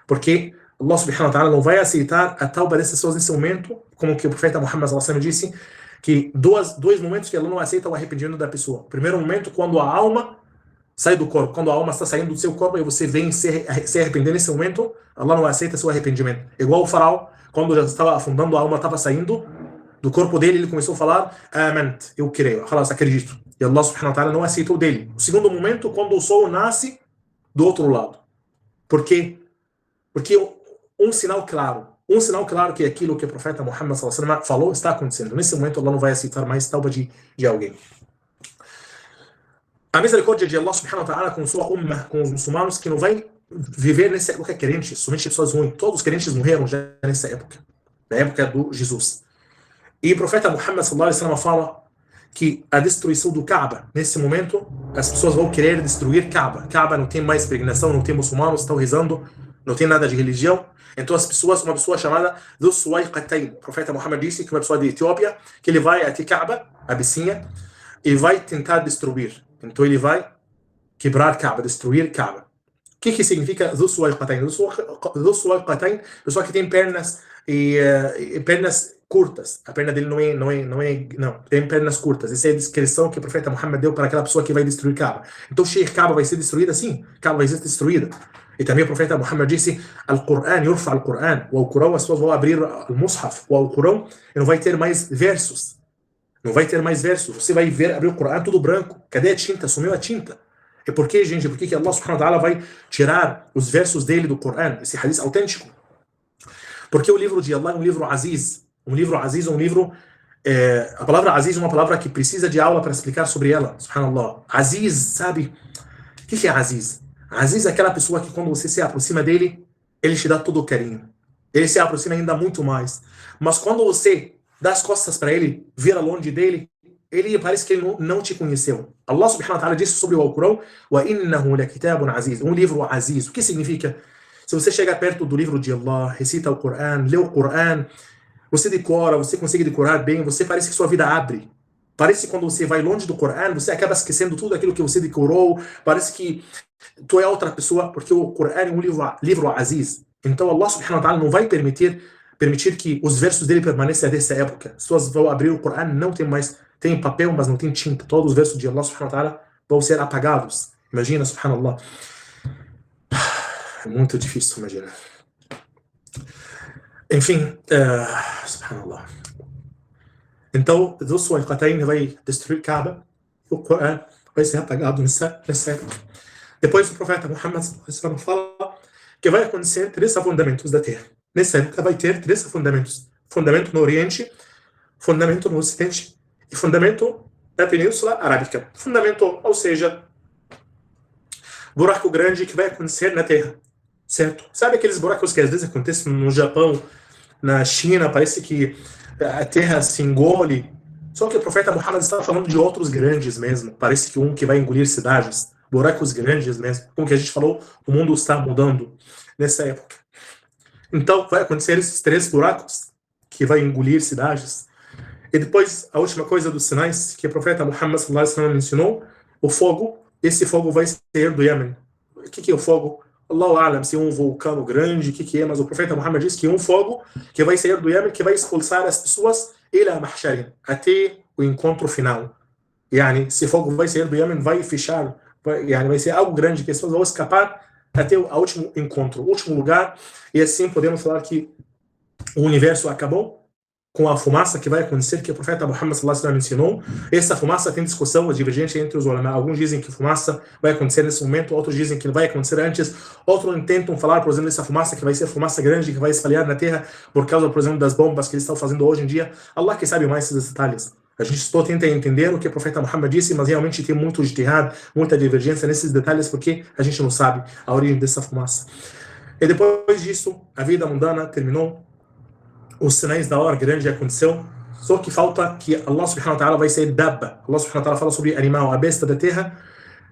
Porque Allah subhanahu wa ta'ala não vai aceitar a tauba dessas pessoas nesse momento, como que o profeta Muhammad sallallahu alaihi wasallam disse, que dois momentos que Allah não aceita o arrependimento da pessoa. O primeiro momento, quando a alma sai do corpo, quando a alma está saindo do seu corpo e você vem se arrepender nesse momento, Allah não aceita seu arrependimento. Igual o faraó, quando já estava afundando, a alma estava saindo do corpo dele, ele começou a falar, amant, eu creio, acredito. E Allah subhanahu wa ta'ala não aceitou dele. O segundo momento, quando o sol nasce do outro lado. Por quê? Porque um sinal claro que aquilo que o profeta Muhammad sallallahu alaihi wasallam falou está acontecendo. Nesse momento, Allah não vai aceitar mais tauba de alguém. A misericórdia de Allah subhanahu wa ta'ala com sua ummah, com os muçulmanos que não vai viver nessa época crentes, somente pessoas ruins. Todos os crentes morreram já nessa época, na época do Jesus. E o profeta Muhammad sallallahu alaihi wasallam fala que a destruição do Kaaba, nesse momento, as pessoas vão querer destruir Kaaba. Kaaba não tem mais peregrinação, não tem muçulmanos, estão rezando não tem nada de religião. Então as pessoas, uma pessoa chamada Dhu Suwayqatayn, o profeta Muhammad disse que uma pessoa de Etiópia, que ele vai até Kaaba, Abissínia, e vai tentar destruir. Então ele vai quebrar Kaaba, destruir Kaaba. O que significa Dhu Suwayqatayn? Dhu Suwayqatayn, pessoa que tem pernas e pernas curtas. A perna dele não tem pernas curtas. Essa é a descrição que o profeta Muhammad deu para aquela pessoa que vai destruir Kaaba. Então, Kaaba vai ser destruída? Sim, Kaaba vai ser destruída. E também o profeta Muhammad disse: Al-Qur'an, yurfa al-Qur'an. O Alcorão, as pessoas vão abrir o Mus'haf, o Alcorão, e não vai ter mais versos. Não vai ter mais versos. Você vai ver, abrir o Qur'an tudo branco. Cadê a tinta? Sumiu a tinta. E por que, gente? Por que Allah subhanahu wa ta'ala vai tirar os versos dele do Qur'an? Esse hadith autêntico. Porque o livro de Allah é um livro aziz. Um livro aziz é um livro... a palavra aziz é uma palavra que precisa de aula para explicar sobre ela. Subhanallah. Aziz, sabe? O que é aziz? Aziz é aquela pessoa que quando você se aproxima dele, ele te dá todo o carinho. Ele se aproxima ainda muito mais. Mas quando você dá as costas para ele, vira longe dele, ele parece que ele não te conheceu. Allah subhanahu wa ta'ala disse sobre o Alcorão: وَإِنَّهُ لَكِتَابٌ عَزِيزٌ. Um livro aziz. O que significa? Se você chega perto do livro de Allah, recita o Qur'an, lê o Qur'an, você decora, você consegue decorar bem, você parece que sua vida abre. Parece que quando você vai longe do Qur'an, você acaba esquecendo tudo aquilo que você decorou, parece que tu é outra pessoa, porque o Qur'an é um livro aziz. Então Allah subhanahu wa ta'ala não vai permitir que os versos dele permaneçam dessa época. As pessoas vão abrir o Qur'an, não tem mais, tem papel, mas não tem tinta. Todos os versos de Allah subhanahu wa ta'ala vão ser apagados. Imagina, subhanallah. É muito difícil, imagina. Enfim, subhanallah. Então, Dhu Suwayqatayn vai destruir Kaaba, o Qur'an vai ser apagado nessa época. Depois o profeta Muhammad fala que vai acontecer 3 afundamentos da Terra. Nessa época vai ter 3 afundamentos. Fundamento no Oriente, fundamento no Ocidente e fundamento na Península Arábica. Fundamento, ou seja, buraco grande que vai acontecer na Terra. Certo? Sabe aqueles buracos que às vezes acontecem no Japão, na China, parece que a Terra se engole. Só que o profeta Muhammad estava falando de outros grandes mesmo. Parece que um que vai engolir cidades. Buracos grandes mesmo. Como que a gente falou, o mundo está mudando nessa época. Então, vai acontecer esses 3 buracos que vai engolir cidades. E depois, a última coisa dos sinais que o profeta Muhammad sallallahu alaihi wasallam mencionou, o fogo. Esse fogo vai ser do Iêmen. O que é o fogo? Allahu A'lam, se é um vulcão grande, o que é, mas o profeta Muhammad disse que é um fogo que vai sair do Iêmen, que vai expulsar as pessoas ila mahsharin, até o encontro final. Yani, esse fogo vai sair do Iêmen, vai fechar, vai ser algo grande, que as pessoas vão escapar até o último encontro, o último lugar, e assim podemos falar que o universo acabou com a fumaça que vai acontecer, que o profeta Muhammad sallallahu alaihi wasallam ensinou. Essa fumaça tem discussão divergente entre os ulama. Alguns dizem que a fumaça vai acontecer nesse momento, outros dizem que vai acontecer antes, outros tentam falar, por exemplo, dessa fumaça que vai ser fumaça grande, que vai espalhar na terra por causa, por exemplo, das bombas que eles estão fazendo hoje em dia. Allah que sabe mais esses detalhes. A gente só tenta entender o que o profeta Muhammad disse, mas realmente tem muito ijtihad, muita divergência nesses detalhes, porque a gente não sabe a origem dessa fumaça. E depois disso, a vida mundana terminou, os sinais da hora grande aconteceu, só que falta que Allah subhanahu wa ta'ala vai ser dabba. Allah subhanahu wa ta'ala fala sobre animal, a besta da terra,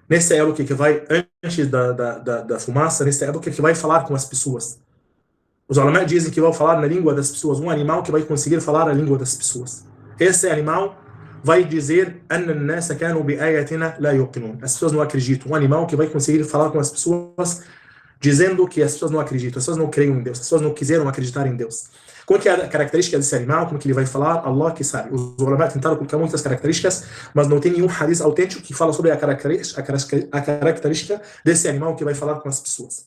nessa época que vai, antes da fumaça, nessa época que vai falar com as pessoas. Os ulama dizem que vai falar na língua das pessoas, um animal que vai conseguir falar a língua das pessoas. Esse animal vai dizer أَنَّ النَّاسَ كَانُوا بِآيَاتِنَا لَا يُوقِنُونَ. As pessoas não acreditam. Um animal que vai conseguir falar com as pessoas, dizendo que as pessoas não acreditam, as pessoas não creem em Deus, as pessoas não quiseram acreditar em Deus. Como que é a característica desse animal, como que ele vai falar, Allah que sabe. Os ulama tentaram colocar muitas características, mas não tem nenhum hadith autêntico que fala sobre a característica desse animal que vai falar com as pessoas.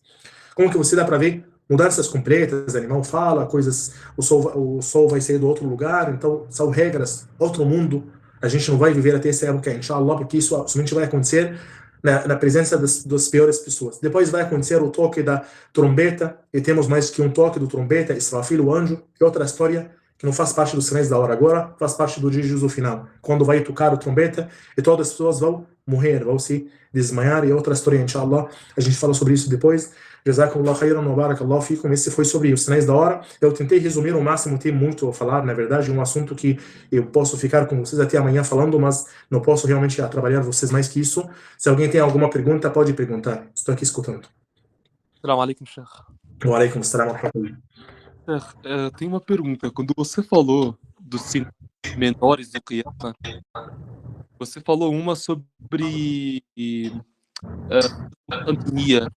Como que você dá para ver mudanças completas, o animal fala, coisas, o sol vai sair do outro lugar, então são regras, outro mundo. A gente não vai viver até essa época, inshallah, porque isso somente vai acontecer na presença das piores pessoas. Depois vai acontecer o toque da trombeta, e temos mais que um toque do trombeta, Israfil, o anjo, e outra história que não faz parte dos sinais da hora agora, faz parte do dia de juízo final, quando vai tocar o trombeta e todas as pessoas vão morrer, vão se desmaiar, e outra história, inshallah, a gente fala sobre isso depois. Jazakumullah khairan wa barakallahu fikum. Esse foi sobre os sinais da hora. Eu tentei resumir o máximo, tem muito a falar, na verdade, um assunto que eu posso ficar com vocês até amanhã falando, mas não posso realmente trabalhar vocês mais que isso. Se alguém tem alguma pergunta, pode perguntar. Estou aqui escutando. Assalamu alaikum, Sheikh. Wa alaikum assalam wa rahmatullah. Tem uma pergunta. Quando você falou dos sinais menores do Qiyamah, você falou uma sobre Constantinople,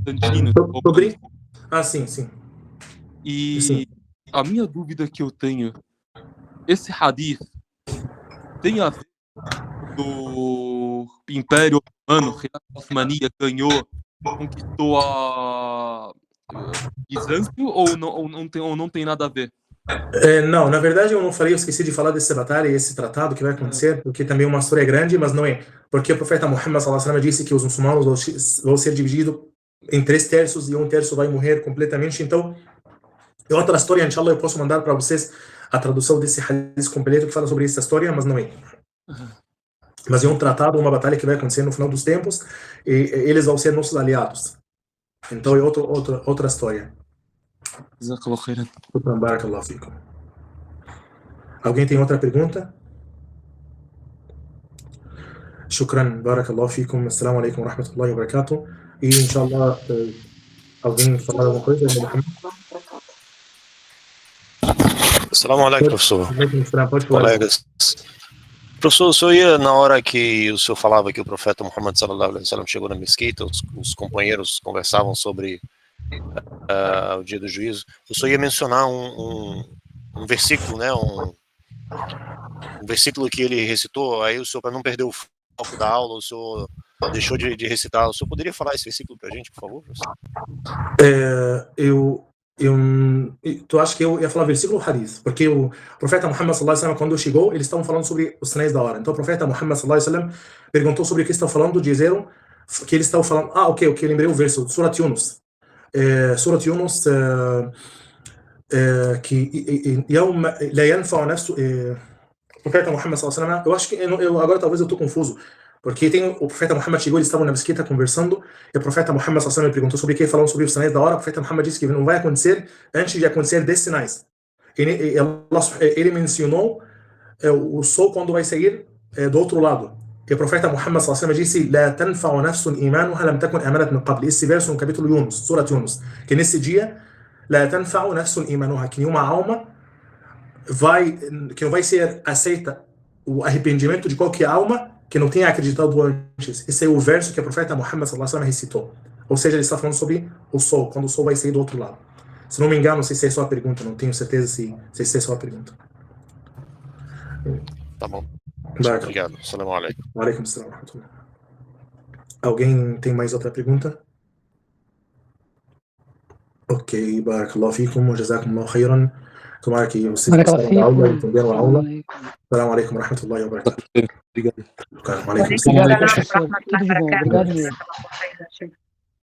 Constantino. Sobre? Sim. E Sim. a minha dúvida que eu tenho, esse hadith tem a ver do Império Otomano, Khilafah Osmania ganhou, conquistou a Bizâncio, ou não tem nada a ver? Não, na verdade eu não falei, eu esqueci de falar dessa batalha e esse tratado que vai acontecer, porque também é uma história grande, mas não é. Porque o profeta Muhammad sallallahu alaihi wasallam disse que os muçulmanos vão ser divididos em 3 terços e 1 terço vai morrer completamente. Então, é outra história, inshallah, eu posso mandar para vocês a tradução desse hadith completo que fala sobre essa história, mas não é. Mas é um tratado, uma batalha que vai acontecer no final dos tempos e eles vão ser nossos aliados. Então é outra história. Jazakallah khairan. Barakallahu fikum. Alguém tem outra pergunta? Shukran, barakallahu fikum. Assalamu alaikum wa rahmatullahi wa barakatuh. E inshallah, alguém falar alguma coisa? Assalamu alaikum, professor. Pode falar. Colegas. Professor, o senhor ia, na hora que o senhor falava que o profeta Muhammad sallallahu alaihi wasallam chegou na mesquita, os companheiros conversavam sobre o dia do juízo, o senhor ia mencionar um versículo, né, um versículo que ele recitou, aí o senhor, para não perder o foco da aula, o senhor deixou de recitar. O senhor poderia falar esse versículo para a gente, por favor, professor? Tu acha que eu ia falar versículo ou hadith? Porque o profeta Muhammad sallallahu alaihi wasallam, quando chegou, eles estavam falando sobre os sinais da hora. Então o profeta Muhammad sallallahu alaihi wasallam perguntou sobre o que estão falando, disseram que eles estavam falando, ok, lembrei o verso, Surat Yunus. Surat Yunus, que يوم لا ينفع نفسه. O profeta Muhammad sallallahu alaihi wasallam, eu acho que agora talvez eu estou confuso, porque o profeta Muhammad chegou, eles estavam na mesquita conversando, e o profeta Muhammad sallallahu alaihi wasallam perguntou sobre o que, falando sobre os sinais da hora. O profeta Muhammad disse que não vai acontecer antes de acontecer 10 sinais. Ele mencionou o sol quando vai sair do outro lado. E o profeta Muhammad sallallahu alaihi wasallam disse: "La tanfa'u nafsun imanuha lam takun amanat min qabl." Esse verso no capítulo Yunus, Surat Yunus, que nesse dia, "La tanfa'u nafsun imanuha", que nenhuma alma que não vai ser aceita o arrependimento de qualquer alma que não tenha acreditado antes. Esse é o verso que o profeta Muhammad sallallahu alaihi wasallam recitou. Ou seja, ele está falando sobre o sol, quando o sol vai sair do outro lado. Se não me engano, não sei se é só a pergunta, não tenho certeza se é só a pergunta. Tá bom. Obrigado. Assalamu alaikum. Wa alaikum assalam wa rahmatullah. Alguém tem mais outra pergunta? Ok, barakallahu fikum wa jazakumullahu khairan. Tomara que vocês gostaram da aula, entenderam a aula. Assalamu alaikum wa rahmatullahi wa barakatuh. Obrigado. Wa alaikum assalam. Obrigado.